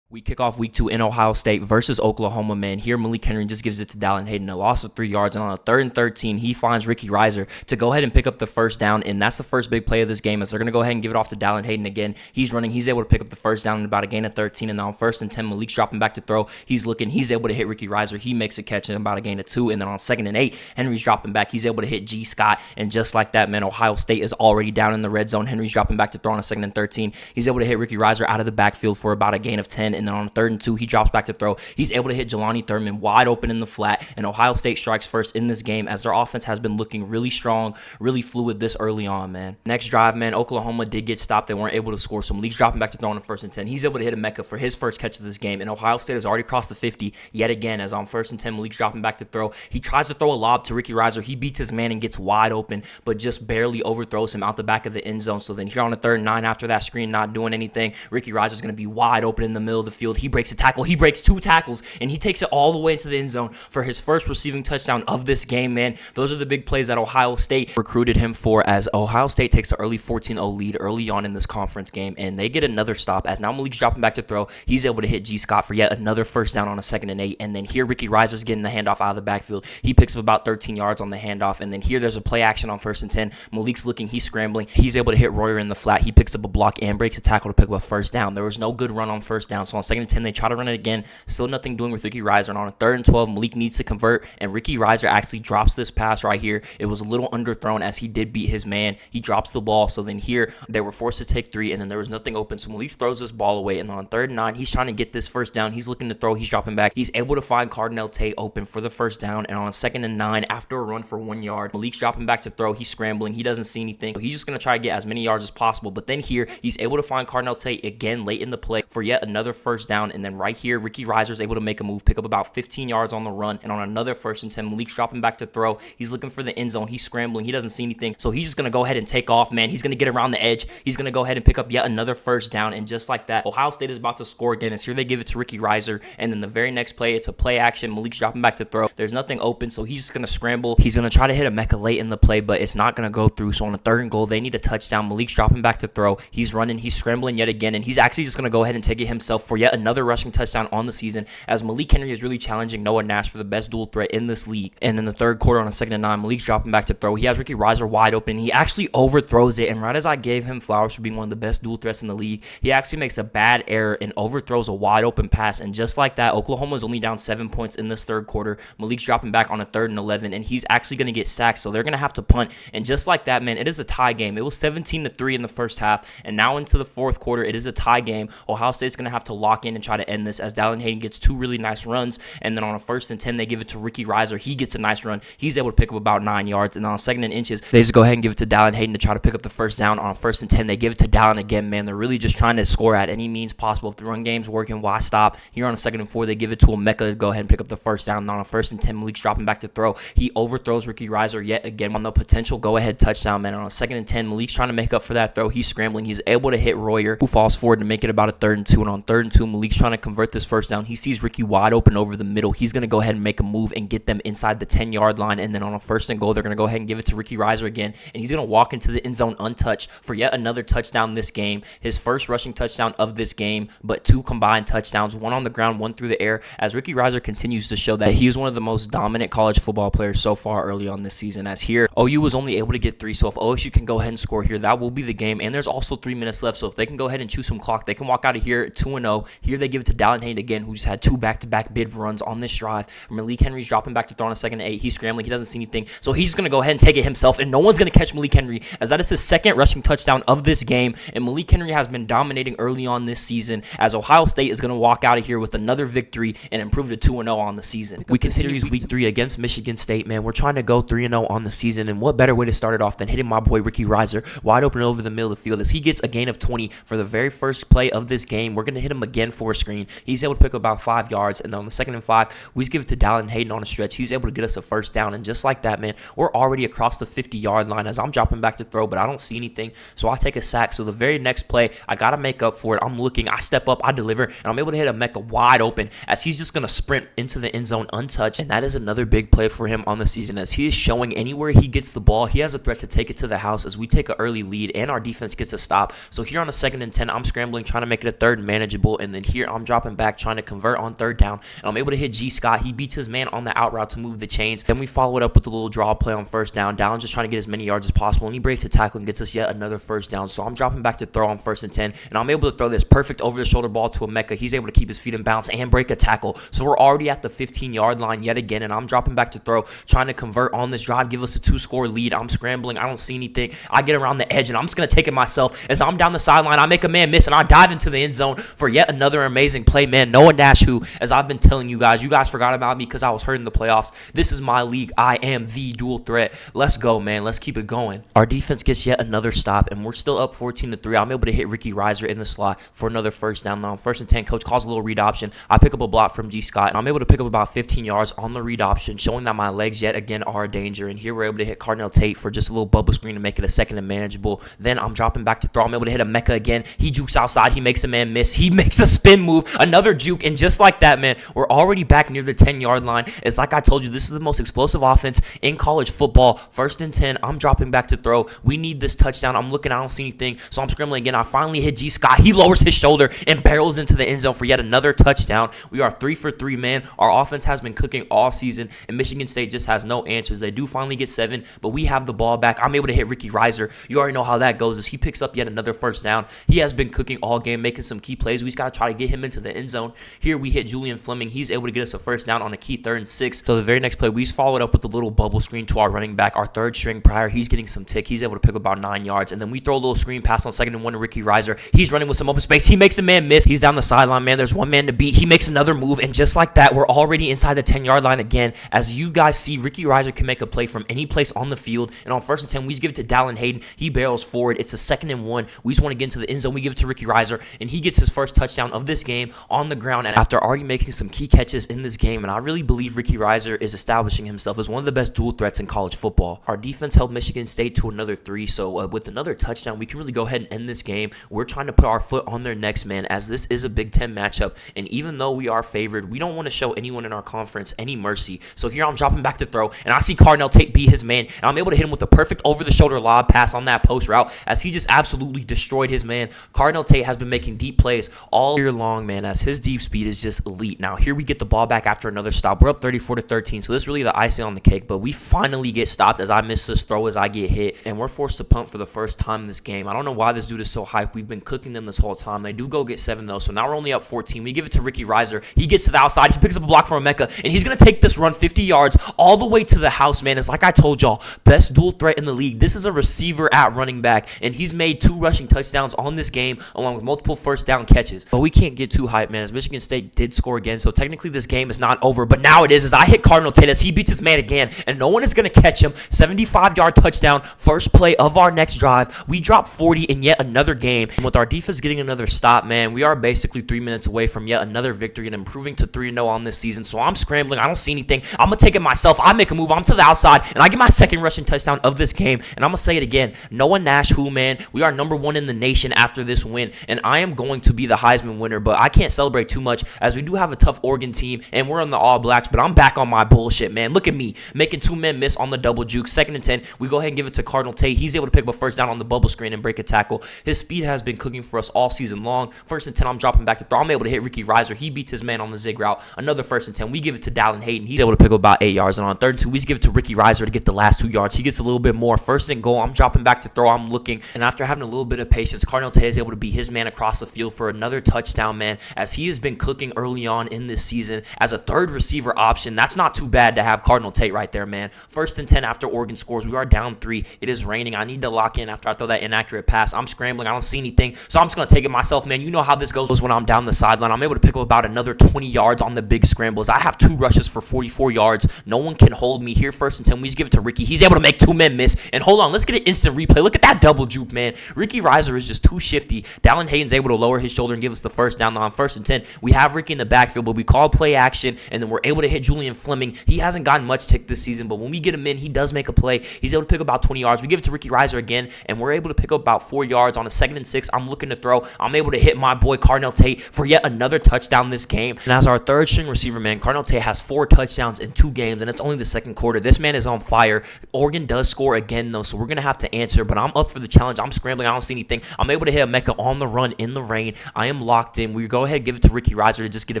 [SPEAKER 1] We kick off week 2 in Ohio State versus Oklahoma, man. Here, Malik Henry just gives it to Dallin Hayden, a loss of 3 yards. And on a 3rd and 13, he finds Ricky Reiser to go ahead and pick up the first down. And that's the first big play of this game, as they're going to go ahead and give it off to Dallin Hayden again. He's running. He's able to pick up the first down in about a gain of 13. And now on 1st and 10, Malik's dropping back to throw. He's looking. He's able to hit Ricky Reiser. He makes a catch in about a gain of 2. And then on 2nd and 8, Henry's dropping back. He's able to hit G. Scott. And just like that, man, Ohio State is already down in the red zone. Henry's dropping back to throw on a 2nd and 13. He's able to hit Ricky Reiser out of the backfield for about a gain of 10. And then on 3rd and 2, he drops back to throw. He's able to hit Jelani Thurman wide open in the flat, and Ohio State strikes first in this game, as their offense has been looking really strong, really fluid this early on, man. Next drive, man, Oklahoma did get stopped. They weren't able to score, so Malik's dropping back to throw on the 1st and 10. He's able to hit a Ncaa for his first catch of this game, and Ohio State has already crossed the 50 yet again, as on 1st and 10, Malik's dropping back to throw. He tries to throw a lob to Ricky Reiser. He beats his man and gets wide open, but just barely overthrows him out the back of the end zone. So then here on the 3rd and 9, after that screen, not doing anything, Ricky Reiser's going to be wide open in the middle of the field. He breaks a tackle. He breaks 2 tackles, and he takes it all the way into the end zone for his first receiving touchdown of this game, man. Those are the big plays that Ohio State recruited him for, as Ohio State takes the early 14-0 lead early on in this conference game, and they get another stop, as now Malik's dropping back to throw. He's able to hit G. Scott for yet another first down on a 2nd and 8, and then here Ricky Reiser's getting the handoff out of the backfield. He picks up about 13 yards on the handoff, and then here there's a play action on 1st and 10. Malik's looking, he's scrambling. He's able to hit Royer in the flat. He picks up a block and breaks a tackle to pick up a first down. There was no good run on 1st down, so on 2nd and 10, they try to run it again. Still nothing doing with Ricky Reiser, and on a 3rd and 12, Malik needs to convert, and Ricky Reiser actually drops this pass right here. It was a little underthrown, as he did beat his man. He drops the ball, so then here they were forced to take 3, and then there was nothing open, so Malik throws this ball away, and on 3rd and 9, he's trying to get this first down. He's looking to throw. He's dropping back. He's able to find Cardinal Tate open for the first down, and on 2nd and 9, after a run for 1 yard, Malik's dropping back to throw. He's scrambling. He doesn't see anything, so he's just going to try to get as many yards as possible, but then here, he's able to find Cardinal Tate again late in the play for yet another first down, and then right here, Ricky Reiser's able to make a move, pick up about 15 yards on the run, and on another 1st and 10, Malik's dropping back to throw. He's looking for the end zone. He's scrambling. He doesn't see anything, so he's just going to go ahead and take off, man. He's going to get around the edge. He's going to go ahead and pick up yet another first down, and just like that, Ohio State is about to score again, as here they give it to Ricky Reiser, and then the very next play, it's a play action. Malik's dropping back to throw. There's nothing open, so he's just going to scramble. He's going to try to hit a Ncaa late in the play, but it's not going to go through, so on a 3rd and goal, they need a touchdown. Malik's dropping back to throw. He's running. He's scrambling yet again, and he's actually just going to go ahead and take it himself for yet another rushing touchdown on the season, as Malik Henry is really challenging Noah Nash for the best dual threat in this league. And in the 3rd quarter on a 2nd and 9, Malik's dropping back to throw. He has Ricky Reiser wide open. He actually overthrows it, and right as I gave him flowers for being one of the best dual threats in the league, he actually makes a bad error and overthrows a wide open pass, and just like that, Oklahoma is only down 7 points in this 3rd quarter. Malik's dropping back on a 3rd and 11, and he's actually going to get sacked, so they're going to have to punt, and just like that, man, it is a tie game. It was 17-3 in the first half, and now into the 4th quarter, it is a tie game. Ohio State's going to have to lock in and try to end this, as Dallin Hayden gets 2 really nice runs, and then on a 1st and 10, they give it to Ricky Reiser. He gets a nice run. He's able to pick up about 9 yards, and on 2nd and inches, they just go ahead and give it to Dallin Hayden to try to pick up the 1st down. On a 1st and 10, they give it to Dallin again, man. They're really just trying to score at any means possible. If the run game's working, why stop? Here on a 2nd and 4, they give it to Ncaa to go ahead and pick up the 1st down, and on a 1st and 10, Malik's dropping back to throw. He overthrows Ricky Reiser yet again on the potential go-ahead touchdown, man. On a 2nd and 10, Malik's trying to make up for that throw. He's scrambling. He's able to hit Royer, who falls forward to make it about a 3rd and 2, and on 3rd and 2, Malik's trying to convert this 1st down. He sees Ricky wide open over the middle. He's going to go ahead and make a move and get them inside the 10-yard line, and then on a 1st and goal, they're going to go ahead and give it to Ricky Reiser again, and he's going to walk into the end zone untouched for yet another touchdown this game. His 1st rushing touchdown of this game, but 2 combined touchdowns, 1 on the ground, 1 through the air, as Ricky Reiser continues to show that he is one of the most dominant college football players so far early on this season, as here, OU was only able to get 3, so if OSU can go ahead and score here, that will be the game, and there's also 3 minutes left, so if they can go ahead and chew some clock, they can walk out of here 2-0. Here they give it to Dallin Hayden again, who just had 2 back-to-back bid runs on this drive. Malik Henry's dropping back to throw on a 2nd and 8. He's scrambling. He doesn't see anything, so he's going to go ahead and take it himself, and no one's going to catch Malik Henry, as that is his 2nd rushing touchdown of this game, and Malik Henry has been dominating early on this season, as Ohio State is going to walk out of here with another victory and improve to 2-0 on the season. We continue week 3 against Michigan State, man. We're trying to go 3-0 on the season, and what better way to start it off than hitting my boy Ricky Reiser wide open over the middle of the field, as he gets a gain of 20 for the very first play of this game. We're going to hit him again for a screen. He's able to pick up about 5 yards, and then on the 2nd and 5, we just give it to Dallin Hayden on a stretch. He's able to get us a 1st down, and just like that, man, we're already across the 50-yard line, as I'm dropping back to throw, but I don't see anything, so I take a sack. So the very next play, I got to make up for it. I'm looking, I step up, I deliver, and I'm able to hit Ncaa wide open, as he's just going to sprint into the end zone untouched, and that is another big play for him on the season, as he is showing anywhere he gets the ball, he has a threat to take it to the house, as we take an early lead, and our defense gets a stop. So here on a 2nd and 10, I'm scrambling, trying to make it a 3rd manageable, and then here I'm dropping back, trying to convert on 3rd down, and I'm able to hit G. Scott. He beats his man on the out route to move the chains. Then we follow it up with a little draw play on 1st down. Dallin just trying to get as many yards as possible, and he breaks the tackle and gets us yet another 1st down. So I'm dropping back to throw on 1st and 10, and I'm able to throw this perfect over-the-shoulder ball to Ncaa. He's able to keep his feet in bounds and break a tackle. So we're already at the 15-yard line yet again, and I'm dropping back to throw, trying to convert on this drive, give us a 2-score lead. I'm scrambling. I don't see anything. I get around the edge, and I'm just going to take it myself. As I'm down the sideline, I make a man miss, and I dive into the end zone for yet another amazing play, man. Noah Nash, who, as I've been telling you guys forgot about me because I was hurt in the playoffs. This is my league. I am the dual threat. Let's go, man. Let's keep it going. Our defense gets yet another stop, and we're still up 14-3. I'm able to hit Ricky Reiser in the slot for another 1st down. Now, on 1st and 10, coach calls a little read option. I pick up a block from G. Scott, and I'm able to pick up about 15 yards on the read option, showing that my legs yet again are a danger. And here we're able to hit Cardinal Tate for just a little bubble screen to make it a 2nd and manageable. Then I'm dropping back to throw. I'm able to hit Ncaa again. He jukes outside. He makes a man miss. He makes a spin move, another juke, and just like that, man, we're already back near the 10-yard line. It's like I told you, this is the most explosive offense in college football. 1st and 10, I'm dropping back to throw. We need this touchdown. I'm looking, I don't see anything, so I'm scrambling again. I finally hit G. Scott. He lowers his shoulder and barrels into the end zone for yet another touchdown. We are 3 for 3, man. Our offense has been cooking all season, and Michigan State just has no answers. They do finally get 7, but we have the ball back. I'm able to hit Ricky Reiser. You already know how that goes, as he picks up yet another 1st down. He has been cooking all game, making some key plays. We just got to try to get him into the end zone. Here we hit Julian Fleming. He's able to get us a 1st down on a key 3rd and 6. So the very next play, we just followed up with a little bubble screen to our running back, our 3rd string Pryor. He's getting some tick. He's able to pick up about 9 yards, and then we throw a little screen pass on 2nd and 1 to Ricky Reiser. He's running with some open space. He makes a man miss. He's down the sideline, man. There's one man to beat. He makes another move, and just like that, we're already inside the 10-yard line again. As you guys see, Ricky Reiser can make a play from any place on the field, and on 1st and 10, we just give it to Dallin Hayden. He barrels forward. It's a 2nd and 1. We just want to get into the end zone. We give it to Ricky Reiser, and he gets his 1st touchdown of this game on the ground, and after already making some key catches in this game, and I really believe Ricky Reiser is establishing himself as one of the best dual threats in college football. Our defense held Michigan State to another 3, so with another touchdown, we can really go ahead and end this game. We're trying to put our foot on their necks, man, as this is a Big Ten matchup, and even though we are favored, we don't want to show anyone in our conference any mercy. So here I'm dropping back to throw, and I see Cardinal Tate beat his man, and I'm able to hit him with the perfect over-the-shoulder lob pass on that post route, as he just absolutely destroyed his man. Cardinal Tate has been making deep plays all year long, man, as his deep speed is just elite. Now here we get the ball back after another stop. We're up 34-13, so this is really the icing on the cake, but we finally get stopped as I miss this throw as I get hit, and we're forced to punt for the first time in this game. I don't know why this dude is so hyped. We've been cooking them this whole time. They do go get 7 though, so now we're only up 14. We give it to Ricky Reiser. He gets to the outside. He picks up a block from Ncaa, and he's going to take this run 50 yards all the way to the house, man. It's like I told y'all, best dual threat in the league. This is a receiver at running back, and he's made 2 rushing touchdowns on this game along with multiple 1st down catches.
[SPEAKER 3] But we can't get too hyped, man, as Michigan State did score again. So technically this game is not over. But now it is, as I hit Cardinal Tate as he beats his man again. And no one is going to catch him. 75-yard touchdown, first play of our next drive. We drop 40 in yet another game. And with our defense getting another stop, man, we are basically 3 minutes away from yet another victory and improving to 3-0 on this season. So I'm scrambling. I don't see anything. I'm going to take it myself. I make a move. I'm to the outside, and I get my second rushing touchdown of this game. And I'm going to say it again. Noah Nash, who, man, we are number 1 in the nation after this win. And I am going to be the Heisman winner, but I can't celebrate too much as we do have a tough Oregon team, and we're on the All Blacks, but I'm back on my bullshit, man. Look at me, making 2 men miss on the double juke. 2nd and 10. We go ahead and give it to Cardinal Tate. He's able to pick up a first down on the bubble screen and break a tackle. His speed has been cooking for us all season long. 1st and 10, I'm dropping back to throw. I'm able to hit Ricky Reiser. He beats his man on the zig route. Another 1st and 10. We give it to Dallin Hayden. He's able to pick up about 8 yards. And on 3rd and 2, we give it to Ricky Reiser to get the last 2 yards. He gets a little bit more. 1st and goal. I'm dropping back to throw. I'm looking. And after having a little bit of patience, Cardinal Tate is able to beat his man across the field for another touchdown, man, as he has been cooking early on in this season as a third receiver option. That's not too bad to have Cardinal Tate right there, man. 1st and 10 after Oregon scores. We are down 3. It is raining. I need to lock in after I throw that inaccurate pass. I'm scrambling. I don't see anything, so I'm just going to take it myself, man. You know how this goes when I'm down the sideline. I'm able to pick up about another 20 yards on the big scrambles. I have 2 rushes for 44 yards. No one can hold me here. 1st and 10. We just give it to Ricky. He's able to make 2 men miss. And hold on, let's get an instant replay. Look at that double juke, man. Ricky Reiser is just too shifty. Dallin Hayden's able to lower his shoulder and give us the first down. On 1st and 10, we have Ricky in the backfield, but we call play action, and then we're able to hit Julian Fleming. He hasn't gotten much tick this season, but when we get him in, he does make a play. He's able to pick up about 20 yards. We give it to Ricky Reiser again, and we're able to pick up about 4 yards on a 2nd and 6. I'm looking to throw. I'm able to hit my boy Cardinal Tate for yet another touchdown this game. And as our third string receiver, man, Cardinal Tate has 4 touchdowns in 2 games, and it's only the 2nd quarter. This man is on fire. Oregon does score again, though, so we're going to have to answer, but I'm up for the challenge. I'm scrambling. I don't see anything. I'm able to hit Ncaa on the run in the rain. I am locked in. We go ahead and give it to Ricky Reiser to just get a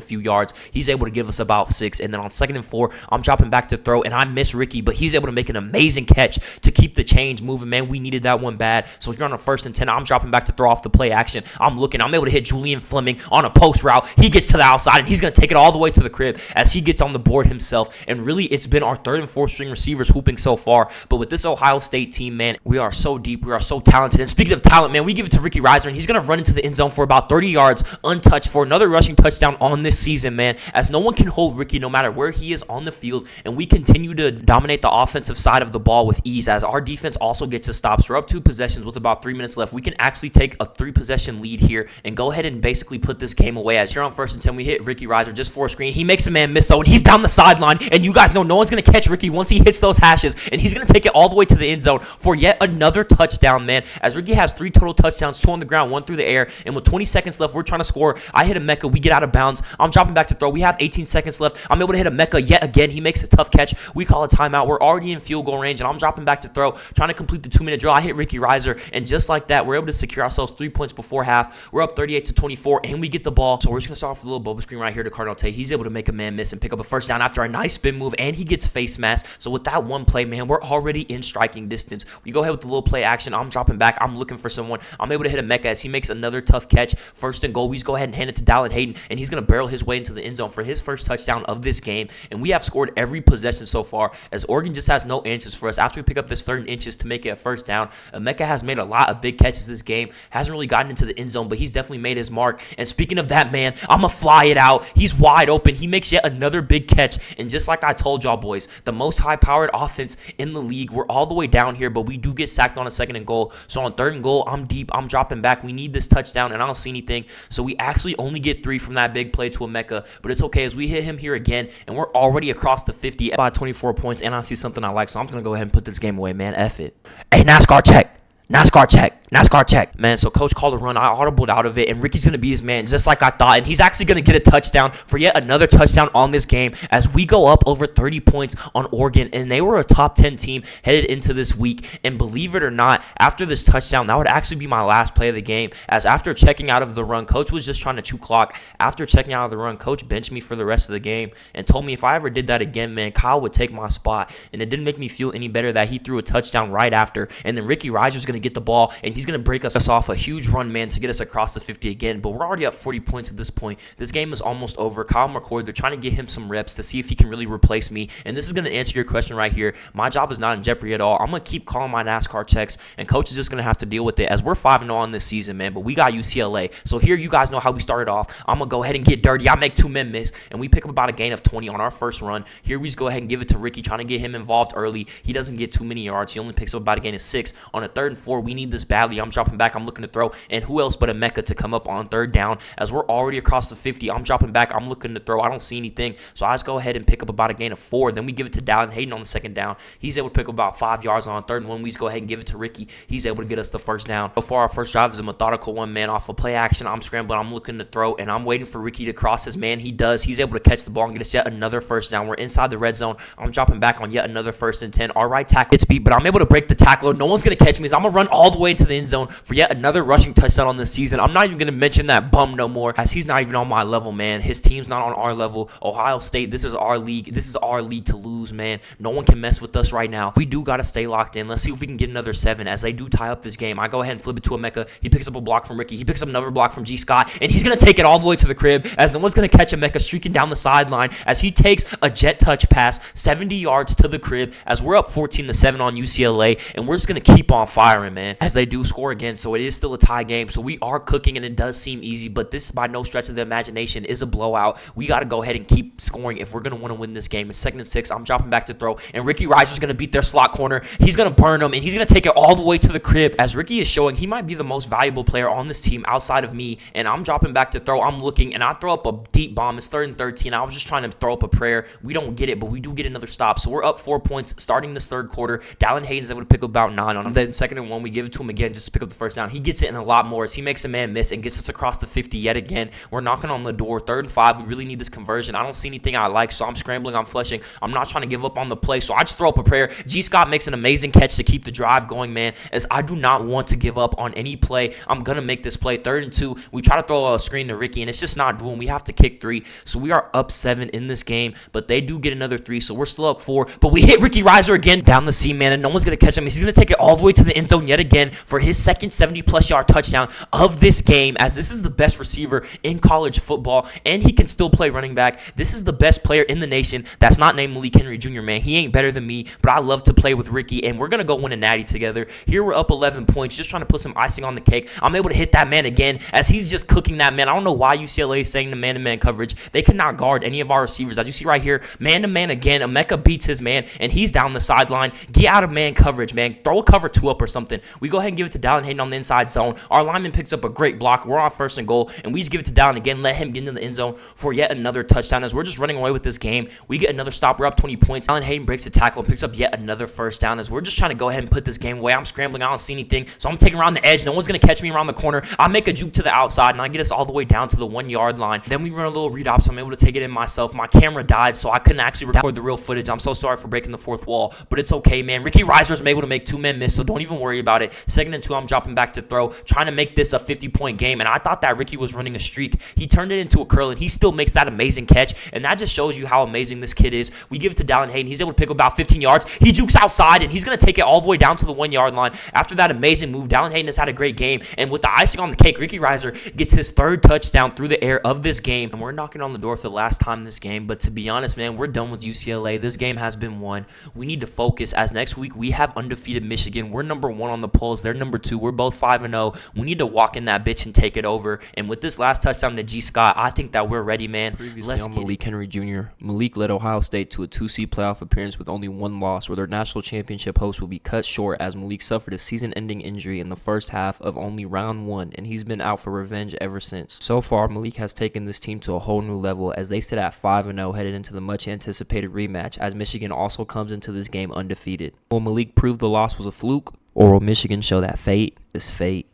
[SPEAKER 3] few yards. He's able to give us about 6, and then on 2nd and 4, I'm dropping back to throw, and I miss Ricky, but he's able to make an amazing catch to keep the chains moving, man. We needed that one bad. So here on a 1st and 10, I'm dropping back to throw off the play action. I'm looking. I'm able to hit Julian Fleming on a post route. He gets to the outside, and he's going to take it all the way to the crib as he gets on the board himself. And really, it's been our 3rd and 4th string receivers hooping so far. But with this Ohio State team, man, we are so deep. We are so talented. And speaking of talent, man, we give it to Ricky Reiser, and he's going to run into the end zone for about 30 yards untouched for another rushing touchdown on this season, man, as no one can hold Ricky no matter where he is on the field. And we continue to dominate the offensive side of the ball with ease as our defense also gets a stop. So we're up 2 possessions with about 3 minutes left. We can actually take a 3-possession lead here and go ahead and basically put this game away. As you're on 1st and 10, we hit Ricky Reiser just for a screen. He makes a man miss, though, and he's down the sideline. And you guys know no one's going to catch Ricky once he hits those hashes. And he's going to take it all the way to the end zone for yet another touchdown, man. As Ricky has 3 total touchdowns, 2 on the ground, 1 through the air. And with 20 seconds left, we're trying to score. I hit a Ncaa. We get out of bounds. I'm dropping back to throw. We have 18 seconds left. I'm able to hit a Ncaa yet again. He makes a tough catch. We call a timeout. We're already in field goal range, and I'm dropping back to throw, trying to complete the 2-minute drill. I hit Ricky Reiser, and just like that, we're able to secure ourselves 3 points before half. We're up 38-24, and we get the ball. So we're just going to start off with a little bubble screen right here to Cardinal Tate. He's able to make a man miss and pick up a first down after a nice spin move, and he gets face masked. So with that one play, man, we're already in striking distance. We go ahead with the little play action. I'm dropping back. I'm looking for someone. I'm able to hit a Ncaa as he makes another tough catch. 1st and goal. We just go ahead and hand it to Dallin Hayden, and he's going to barrel his way into the end zone for his first touchdown of this game. And we have scored every possession so far as Oregon just has no answers for us. After we pick up this 3rd and inches to make it a first down, Ncaa has made a lot of big catches this game. Hasn't really gotten into the end zone, but he's definitely made his mark. And speaking of that, man, I'm going to fly it out. He's wide open. He makes yet another big catch. And just like I told y'all boys, the most high-powered offense in the league. We're all the way down here, but we do get sacked on a 2nd and goal. So on 3rd and goal, I'm deep. I'm dropping back. We need this touchdown, and I don't see anything. So we actually only get 3 from that big play to a Ncaa, but it's okay as we hit him here again, and we're already across the 50 by 24 points, and I see something I like, so I'm just going to go ahead and put this game away, man. F it. Hey, NASCAR check. NASCAR check. NASCAR check. Man, so coach called a run. I audibled out of it, and Ricky's going to be his man just like I thought, and he's actually going to get a touchdown for yet another touchdown on this game as we go up over 30 points on Oregon, and they were a top 10 team headed into this week. And believe it or not, after this touchdown, that would actually be my last play of the game, as after checking out of the run, coach was just trying to chew clock. After checking out of the run, coach benched me for the rest of the game and told me if I ever did that again, man, Kyle would take my spot. And it didn't make me feel any better that he threw a touchdown right after, and then Ricky Reiser's going to going to get the ball, and he's going to break us off a huge run, man, to get us across the 50 again. But we're already up 40 points at this point. This game is almost over. Kyle McCord, they're trying to get him some reps to see if he can really replace me. And this is going to answer your question right here. My job is not in jeopardy at all. I'm going to keep calling my NASCAR checks, and coach is just going to have to deal with it as we're 5-0 on this season, man. But we got UCLA. So here you guys know how we started off. I'm going to go ahead and get dirty. I make 2 men miss, and we pick up about a gain of 20 on our first run. Here we just go ahead and give it to Ricky, trying to get him involved early. He doesn't get too many yards. He only picks up about a gain of 6. On a 3rd and 4, we need this badly. I'm dropping back. I'm looking to throw, and who else but Ncaa to come up on 3rd down as we're already across the 50. I'm dropping back. I'm looking to throw. I don't see anything, so I just go ahead and pick up about a gain of 4. Then we give it to Dallin Hayden on the 2nd down. He's able to pick up about 5 yards on 3rd and 1. We just go ahead and give it to Ricky. He's able to get us the 1st down. So far, our first drive is a methodical one, man. Off of play action, I'm scrambling. I'm looking to throw, and I'm waiting for Ricky to cross his man. He does. He's able to catch the ball and get us yet another 1st down. We're inside the red zone. I'm dropping back on yet another 1st and 10. Our right tackle gets beat, but I'm able to break the tackler. No one's going to catch me, so I'm going to run all the way into the end zone for yet another rushing touchdown on this season. I'm not even going to mention that bum no more, as he's not even on my level, man. His team's not on our level. Ohio State, this is our league. This is our league to lose, man. No one can mess with us right now. We do got to stay locked in. Let's see if we can get another 7 as they do tie up this game. I go ahead and flip it to Ncaa. He picks up a block from Ricky. He picks up another block from G. Scott, and he's going to take it all the way to the crib, as no one's going to catch Ncaa streaking down the sideline as he takes a jet touch pass 70 yards to the crib as we're up 14-7 on UCLA, and we're just going to keep on firing, man, as they do score again. So it is still a tie game, so we are cooking, and it does seem easy, but this by no stretch of the imagination is a blowout. We got to go ahead and keep scoring if we're going to want to win this game. It's 2nd and 6. I'm dropping back to throw, and Ricky Riser's going to beat their slot corner. He's going to burn them, and he's going to take it all the way to the crib, as Ricky is showing he might be the most valuable player on this team outside of me. And I'm dropping back to throw. I'm looking, and I throw up a deep bomb. It's 3rd and 13. I was just trying to throw up a prayer. We don't get it, but we do get another stop. So we're up 4 points starting this 3rd quarter. Dallin Hayden's able to pick up about 9 on him. Then 2nd and 1, we give it to him again just to pick up the 1st down. He gets it in a lot more as he makes a man miss and gets us across the 50 yet again. We're knocking on the door. 3rd and 5. We really need this conversion. I don't see anything I like, so I'm scrambling. I'm flushing. I'm not trying to give up on the play, so I just throw up a prayer. G. Scott makes an amazing catch to keep the drive going, man, as I do not want to give up on any play. I'm going to make this play. 3rd and 2. We try to throw a screen to Ricky, and it's just not doing. We have to kick 3, so we are up 7 in this game, but they do get another 3, so we're still up 4. But we hit Ricky Riser again down the seam, man, and no one's going to catch him. He's going to take it all the way to the end zone yet again for his 2nd 70-plus yard touchdown of this game, as this is the best receiver in college football, and he can still play running back. This is the best player in the nation that's not named Malik Jr., man. He ain't better than me, but I love to play with Ricky, and we're going to go win a natty together. Here we're up 11 points, just trying to put some icing on the cake. I'm able to hit that man again as he's just cooking that man. I don't know why UCLA is saying the man-to-man coverage. They cannot guard any of our receivers. As you see right here, man-to-man again. Ncaa beats his man, and he's down the sideline. Get out of man coverage, man. Throw a cover 2 up or something. We go ahead and give it to Dallin Hayden on the inside zone. Our lineman picks up a great block. We're on 1st and goal, and we just give it to Dallin again. Let him get into the end zone for yet another touchdown as we're just running away with this game. We get another stop. We're up 20 points. Dallin Hayden breaks a tackle and picks up yet another 1st down as we're just trying to go ahead and put this game away. I'm scrambling. I don't see anything, so I'm taking around the edge. No one's going to catch me around the corner. I make a juke to the outside, and I get us all the way down to the 1-yard line. Then we run a little read op, so I'm able to take it in myself. My camera died, so I couldn't actually record the real footage. I'm so sorry for breaking the 4th wall, but it's okay, man. Ricky Riser's able to make 2 men miss, so don't even worry about it. 2nd and 2, I'm dropping back to throw, trying to make this a 50-point game, and I thought that Ricky was running a streak. He turned it into a curl, and he still makes that amazing catch, and that just shows you how amazing this kid is. We give it to Dallin Hayden. He's able to pick up about 15 yards. He jukes outside, and he's going to take it all the way down to the 1-yard line. After that amazing move, Dallin Hayden has had a great game, and with the icing on the cake, Ricky Riser gets his 3rd touchdown through the air of this game, and we're knocking on the door for the last time in this game. But to be honest, man, we're done with UCLA. This game has been won. We need to focus, as next week we have undefeated Michigan. We're number 1 on the polls. They're number 2. We're both 5-0. We need to walk in that bitch and take it over. And with this last touchdown to G. Scott, I think that we're ready, man.
[SPEAKER 1] Previously on Malik Jr., Malik led Ohio State to a 2-seed playoff appearance with only 1 loss, where their national championship hopes will be cut short as Malik suffered a season-ending injury in the first half of only round 1, and he's been out for revenge ever since. So far, Malik has taken this team to a whole new level as they sit at 5-0 headed into the much-anticipated rematch, as Michigan also comes into this game undefeated. Will Malik prove the loss was a fluke, or will Michigan show that fate is fate?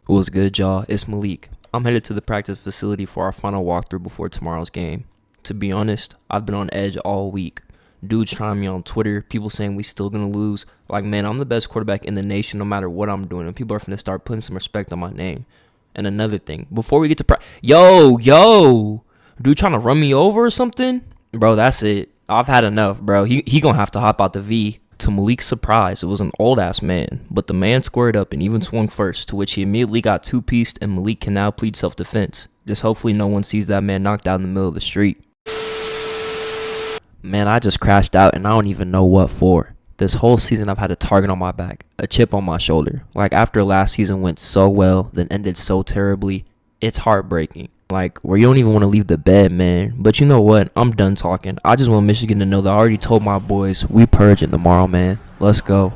[SPEAKER 1] What's good, y'all? It's Malik. I'm headed to the practice facility for our final walkthrough before tomorrow's game. To be honest, I've been on edge all week. Dudes trying me on Twitter, people saying we still gonna lose. Like, man, I'm the best quarterback in the nation no matter what I'm doing, and people are finna start putting some respect on my name. And another thing, before we get to yo, dude trying to run me over or something? Bro, that's it. I've had enough, bro. He gonna have to hop out the V. To Malik's surprise, it was an old-ass man, but the man squared up and even swung first, to which he immediately got two-pieced, and Malik can now plead self-defense. Just hopefully no one sees that man knocked out in the middle of the street. Man, I just crashed out and I don't even know what for. This whole season I've had a target on my back, a chip on my shoulder. Like after last season went so well, then ended so terribly, it's heartbreaking. Like where you don't even want to leave the bed, man. But you know what? I'm done talking. I just want Michigan to know that I already told my boys we purging tomorrow, man. Let's go.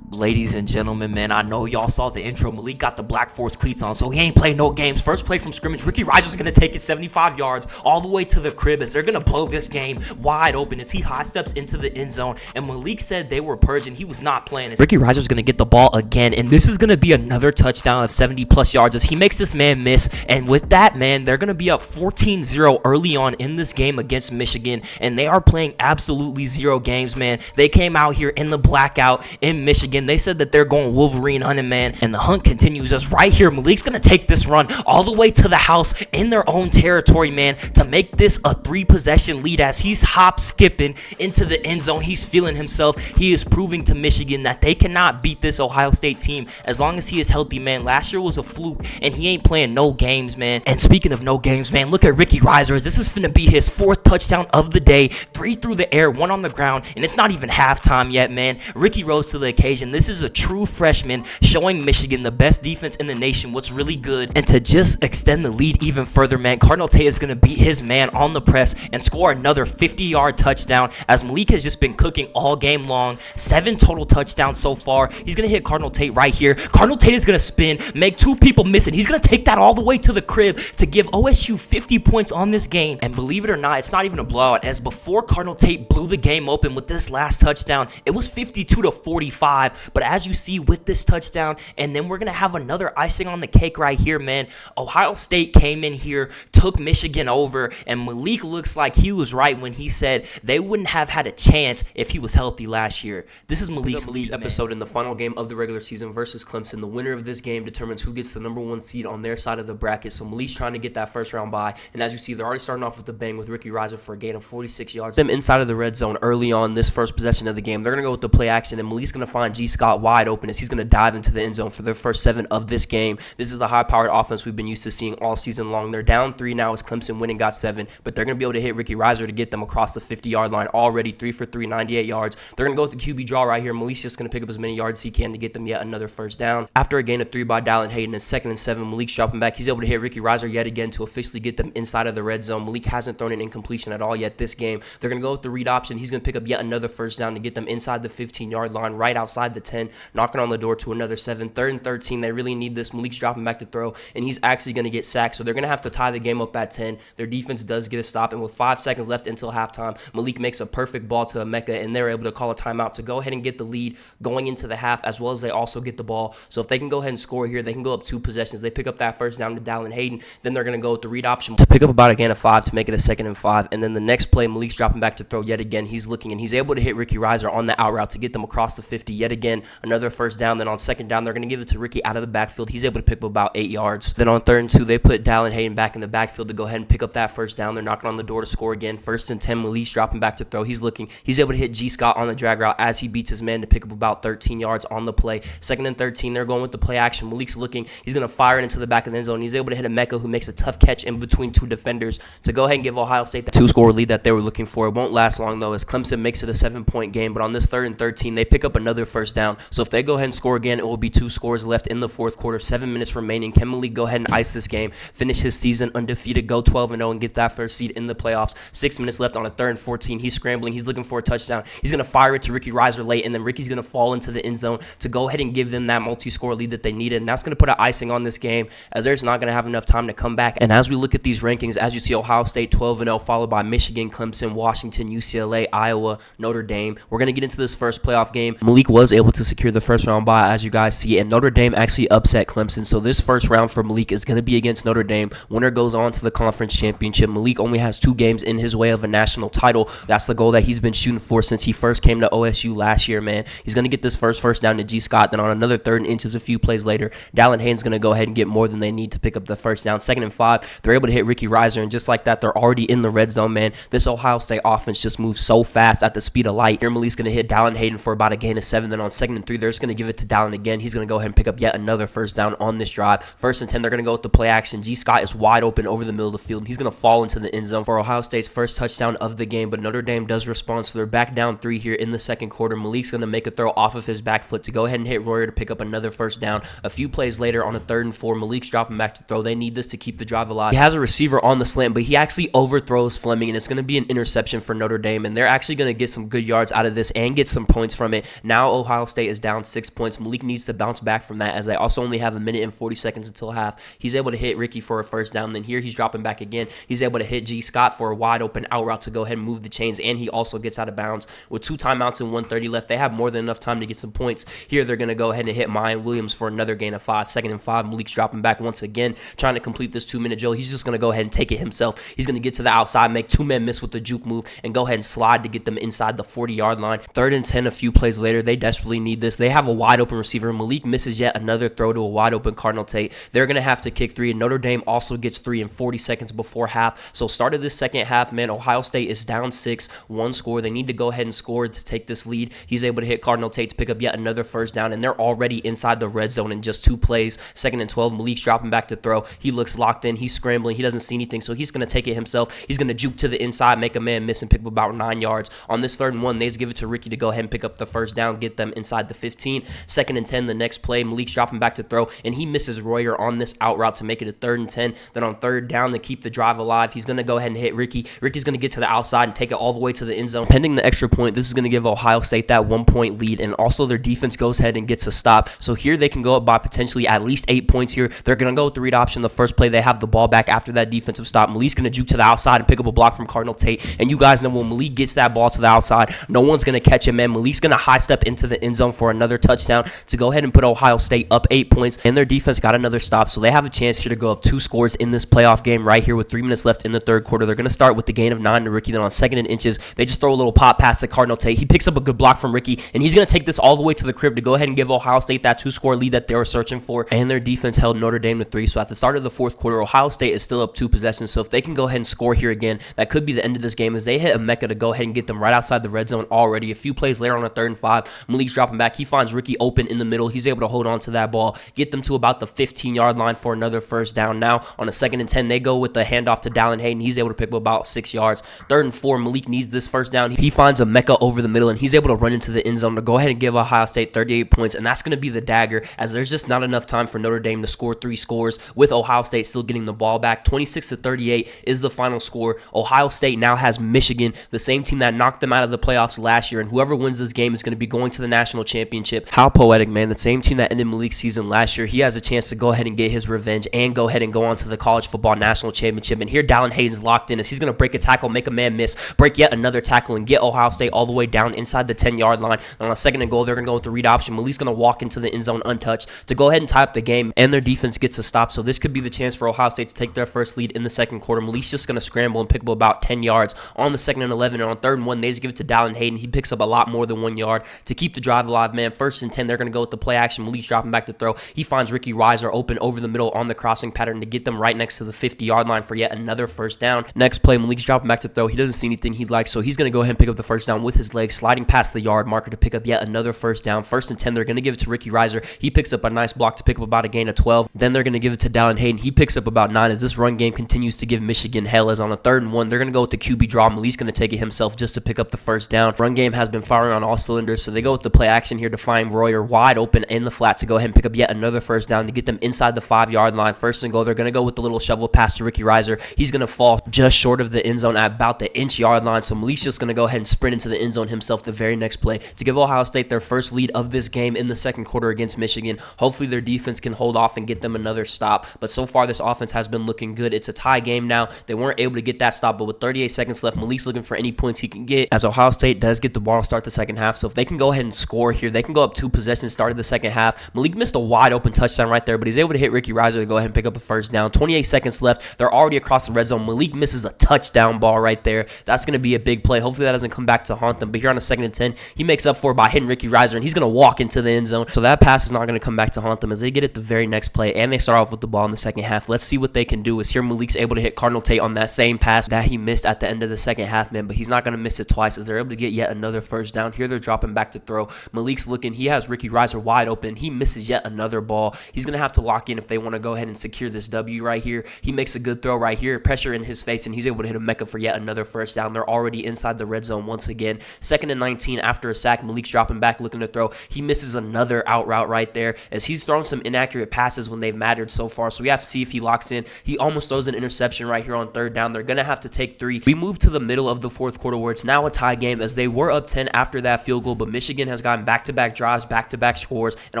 [SPEAKER 3] Ladies and gentlemen, man, I know y'all saw the intro. Malik got the Black Force cleats on, so he ain't playing no games. First play from scrimmage, Ricky Riser's going to take it 75 yards all the way to the crib as they're going to blow this game wide open as he high steps into the end zone. And Malik said they were purging. He was not playing. Ricky Riser's going to get the ball again, and this is going to be another touchdown of 70-plus yards as he makes this man miss. And with that, man, they're going to be up 14-0 early on in this game against Michigan, and they are playing absolutely zero games, man. They came out here in the blackout in Michigan. They said that they're going Wolverine hunting, man, and the hunt continues as right here Malik's gonna take this run all the way to the house in their own territory, man, to make this a 3-possession lead as he's hop skipping into the end zone. He's feeling himself. He is proving to Michigan that they cannot beat this Ohio State team as long as he is healthy, man. Last year was a fluke and he ain't playing no games, man. And speaking of no games, man, look at Ricky Riser as this is finna be his 4th touchdown of the day. 3 through the air, 1 on the ground, and it's not even halftime yet, man. Ricky rose to the occasion. This is a true freshman showing Michigan, the best defense in the nation, what's really good. And to just extend the lead even further, man, Ncaa is going to beat his man on the press and score another 50-yard touchdown as Malik has just been cooking all game long. 7 total touchdowns so far. He's going to hit Ncaa right here. Ncaa is going to spin, make 2 people miss it. He's going to take that all the way to the crib to give OSU 50 points on this game. And believe it or not, it's not even a blowout as before Ncaa blew the game open with this last touchdown, it was 52-45. But as you see with this touchdown, and then we're going to have another icing on the cake right here, man. Ohio State came in here, took Michigan over, and Malik looks like he was right when he said they wouldn't have had a chance if he was healthy last year. This is Malik's episode in the final game of the regular season versus Clemson. The winner of this game determines who gets the #1 seed on their side of the bracket. So Malik's trying to get that first round bye, and as you see, they're already starting off with a bang with Ricky Riser for a gain of 46 yards. Them inside of the red zone early on this first possession of the game. They're going to go with the play action, and Malik's going to find G. Scott wide open as he's going to dive into the end zone for their first 7 of this game. This is the high-powered offense we've been used to seeing all season long. They're down 3 now as Clemson went and got 7, but they're going to be able to hit Ricky Riser to get them across the 50-yard line already. 3 for 3, 98 yards. They're going to go with the QB draw right here. Malik's just going to pick up as many yards as he can to get them yet another first down. After a gain of 3 by Dalton Hayden and 2nd and 7, Malik's dropping back. He's able to hit Ricky Riser yet again to officially get them inside of the red zone. Malik hasn't thrown an incompletion at all yet this game. They're going to go with the read option. He's going to pick up yet another first down to get them inside the 15-yard line, right outside the 10, knocking on the door to another 7. 3rd and 13. They really need this. Malik's dropping back to throw, and he's actually going to get sacked, so they're going to have to tie the game up at 10. Their defense does get a stop, and with 5 seconds left until halftime, Malik makes a perfect ball to Ncaa, and they're able to call a timeout to go ahead and get the lead going into the half, as well as they also get the ball. So if they can go ahead and score here, they can go up 2 possessions. They pick up that first down to Dalton Hayden. Then they're going to go with the read option to pick up about a gain of 5 to make it a 2nd and 5. And then the next play, Malik's dropping back to throw yet again. He's looking, and he's able to hit Ricky Riser on the out route to get them across the 50 yet again. Another first down. Then on 2nd down, they're going to give it to Ricky out of the backfield. He's able to pick up about 8 yards. Then on 3rd and 2, they put Dalton Hayden back in the backfield to go ahead and pick up that first down. They're knocking on the door to score again. 1st and 10, Malik's dropping back to throw. He's looking. He's able to hit G. Scott on the drag route as he beats his man to pick up about 13 yards on the play. 2nd and 13, they're going with the play action. Malik's looking. He's going to fire it into the back of the end zone. He's able to hit Ncaa, who makes a tough catch in between 2 defenders to go ahead and give Ohio State the 2-score lead that they were looking for. It won't last long, though, as Clemson makes it a 7-point game. But on this 3rd and 13, they pick up another first down. So if they go ahead and score again, it will be 2 scores left in the 4th quarter. 7 minutes remaining. Can Malik go ahead and ice this game, finish his season undefeated, go 12-0, and get that first seed in the playoffs? 6 minutes left on a 3rd and 14. He's scrambling. He's looking for a touchdown. He's going to fire it to Ricky Riser late, and then Ricky's going to fall into the end zone to go ahead and give them that multi-score lead that they needed. And that's going to put an icing on this game as there's not going to have enough time to come back. And as we look at these rankings, as you see, Ohio State 12-0, followed by Michigan, Clemson, Washington, UCLA, Iowa, Notre Dame. We're going to get into this first playoff game. Malik was able able to secure the first round bye, as you guys see, and Notre Dame actually upset Clemson. So this first round for Malik is going to be against Notre Dame. Winner goes on to the conference championship. Malik only has 2 games in his way of a national title. That's the goal that he's been shooting for since he first came to OSU last year, man. He's going to get this first down to G. Scott. Then on another 3rd and inches a few plays later, Dallin Hayden's going to go ahead and get more than they need to pick up the first down. 2nd and 5, they're able to hit Ricky Reiser, and just like that, they're already in the red zone, man. This Ohio State offense just moves so fast at the speed of light. Here, Malik's going to hit Dallin Hayden for about a gain of 7. Then on 2nd and 3, they're just going to give it to Dallin again. He's going to go ahead and pick up yet another first down on this drive. 1st and 10, they're going to go with the play action. G. Scott is wide open over the middle of the field, and he's going to fall into the end zone for Ohio State's first touchdown of the game. But Notre Dame does respond, so they're back down 3 here in the second quarter. Malik's going to make a throw off of his back foot to go ahead and hit Royer to pick up another first down. A few plays later on a 3rd and 4, Malik's dropping back to throw. They need this to keep the drive alive. He has a receiver on the slant, but he actually overthrows Fleming, and it's going to be an interception for Notre Dame, and they're actually going to get some good yards out of this and get some points from it. Now Ohio State is down 6 points. Malik needs to bounce back from that, as they also only have a minute and 40 seconds until half. He's able to hit Ricky for a first down. Then here he's dropping back again. He's able to hit G. Scott for a wide open out route to go ahead and move the chains, and he also gets out of bounds. With 2 timeouts and 1:30 left, they have more than enough time to get some points. Here they're going to go ahead and hit Mayan Williams for another gain of 5. 2nd and 5, Malik's dropping back once again, trying to complete this 2-minute drill. He's just going to go ahead and take it himself. He's going to get to the outside, make 2 men miss with the juke move, and go ahead and slide to get them inside the 40-yard line. 3rd and 10, a few plays later, they desperately need this. They have a wide open receiver. Malik misses yet another throw to a wide open Cardinal Tate. They're going to have to kick 3, and Notre Dame also gets 3 in 40 seconds before half. So start of this second half, man, Ohio State is down 6, 1 score. They need to go ahead and score to take this lead. He's able to hit Cardinal Tate to pick up yet another first down, and they're already inside the red zone in just 2 plays. 2nd and 12, Malik's dropping back to throw. He looks locked in. He's scrambling. He doesn't see anything, so he's going to take it himself. He's going to juke to the inside, make a man miss, and pick up about 9 yards. On this 3rd and 1, they just give it to Ricky to go ahead and pick up the first down, get them inside the 15. 2nd and 10, the next play, Malik's dropping back to throw, and he misses Royer on this out route to make it a 3rd and 10. Then on 3rd down, to keep the drive alive, he's going to go ahead and hit Ricky. Ricky's going to get to the outside and take it all the way to the end zone. Pending the extra point, this is going to give Ohio State that 1-point lead, and also their defense goes ahead and gets a stop. So here they can go up by potentially at least 8 points here. They're going to go with the read option. The first play, they have the ball back after that defensive stop. Malik's going to juke to the outside and pick up a block from Cardinal Tate. And you guys know when Malik gets that ball to the outside, no one's going to catch him, man. Malik's going to high step into the end zone for another touchdown to go ahead and put Ohio State up 8 points. And their defense got another stop, so they have a chance here to go up 2 scores in this playoff game right here with 3 minutes left in the 3rd quarter. They're going to start with the gain of 9 to Ricky. Then on 2nd and inches, they just throw a little pop pass to Cardinal Tate. He picks up a good block from Ricky, and he's going to take this all the way to the crib to go ahead and give Ohio State that 2-score lead that they were searching for. And their defense held Notre Dame to 3. So at the start of the 4th quarter, Ohio State is still up 2 possessions. So if they can go ahead and score here again, that could be the end of this game, as they hit Ncaa to go ahead and get them right outside the red zone already. A few plays later on a 3rd and 5, Malik's dropping back. He finds Ricky open in the middle. He's able to hold on to that ball, get them to about the 15-yard line for another first down. Now on a 2nd and 10, they go with the handoff to Dallin Hayden. He's able to pick up about 6 yards. 3rd and 4, Malik needs this first down. He finds Ncaa over the middle, and he's able to run into the end zone to go ahead and give Ohio State 38 points, and that's going to be the dagger, as there's just not enough time for Notre Dame to score 3 scores with Ohio State still getting the ball back. 26-38 is the final score. Ohio State now has Michigan, the same team that knocked them out of the playoffs last year, and whoever wins this game is going to be going to the national championship. How poetic, man. The same team that ended Malik's season last year, he has a chance to go ahead and get his revenge and go ahead and go on to the college football national championship. And here Dallin Hayden's locked in, as he's going to break a tackle, make a man miss, break yet another tackle, and get Ohio State all the way down inside the 10-yard line. And on a 2nd and goal, they're going to go with the read option. Malik's going to walk into the end zone untouched to go ahead and tie up the game, and their defense gets a stop. So this could be the chance for Ohio State to take their first lead in the 2nd quarter. Malik's just going to scramble and pick up about 10 yards on the 2nd and 11. And on 3rd and 1, they just give it to Dallin Hayden. He picks up a lot more than 1 yard to keep the drive alive, man. 1st and 10, they're going to go with the play action. Malik's dropping back to throw. He finds Ricky Reiser open over the middle on the crossing pattern to get them right next to the 50-yard line for yet another first down. Next play, Malik's dropping back to throw. He doesn't see anything he'd like, so he's going to go ahead and pick up the first down with his legs, sliding past the yard marker to pick up yet another first down. 1st and 10, they're going to give it to Ricky Reiser. He picks up a nice block to pick up about a gain of 12. Then they're going to give it to Dallin Hayden. He picks up about 9 as this run game continues to give Michigan hell, as on a 3rd and 1, they're going to go with the QB draw. Malik's going to take it himself just to pick up the first down. Run game has been firing on all cylinders, so they go with the play action here to find Royer wide open in the flat to go ahead and pick up yet another first down to get them inside the 5-yard line. 1st and goal, they're going to go with the little shovel pass to Ricky Reiser. He's going to fall just short of the end zone at about the inch-yard line, so Malik's just going to go ahead and sprint into the end zone himself the very next play to give Ohio State their first lead of this game in the 2nd quarter against Michigan. Hopefully their defense can hold off and get them another stop, but so far this offense has been looking good. It's a tie game now. They weren't able to get that stop, but with 38 seconds left, Malik's looking for any points he can get, as Ohio State does get the ball to start the 2nd half. So if they can go ahead and score score here. They can go up 2 possessions, started the second half. Malik missed a wide open touchdown right there, but he's able to hit Ricky Reiser to go ahead and pick up a first down. 28 seconds left. They're already across the red zone. Malik misses a touchdown ball right there. That's going to be a big play. Hopefully that doesn't come back to haunt them. But here on a 2nd and 10, he makes up for it by hitting Ricky Reiser, and he's going to walk into the end zone. So that pass is not going to come back to haunt them as they get it the very next play, and they start off with the ball in the second half. Let's see what they can do. Is here Malik's able to hit Cardinal Tate on that same pass that he missed at the end of the second half, man, but he's not going to miss it twice as they're able to get yet another first down. Here they're dropping back to throw. Malik's looking. He has Ricky Reiser wide open. He misses yet another ball. He's going to have to lock in if they want to go ahead and secure this W right here. He makes a good throw right here. Pressure in his face, and he's able to hit a Mecca for yet another first down. They're already inside the red zone once again. 2nd and 19 after a sack. Malik's dropping back looking to throw. He misses another out route right there as he's thrown some inaccurate passes when they've mattered so far. So we have to see if he locks in. He almost throws an interception right here on 3rd down. They're going to have to take 3. We move to the middle of the 4th quarter where it's now a tie game as they were up 10 after that field goal, but Michigan has gotten back-to-back drives, back-to-back scores, and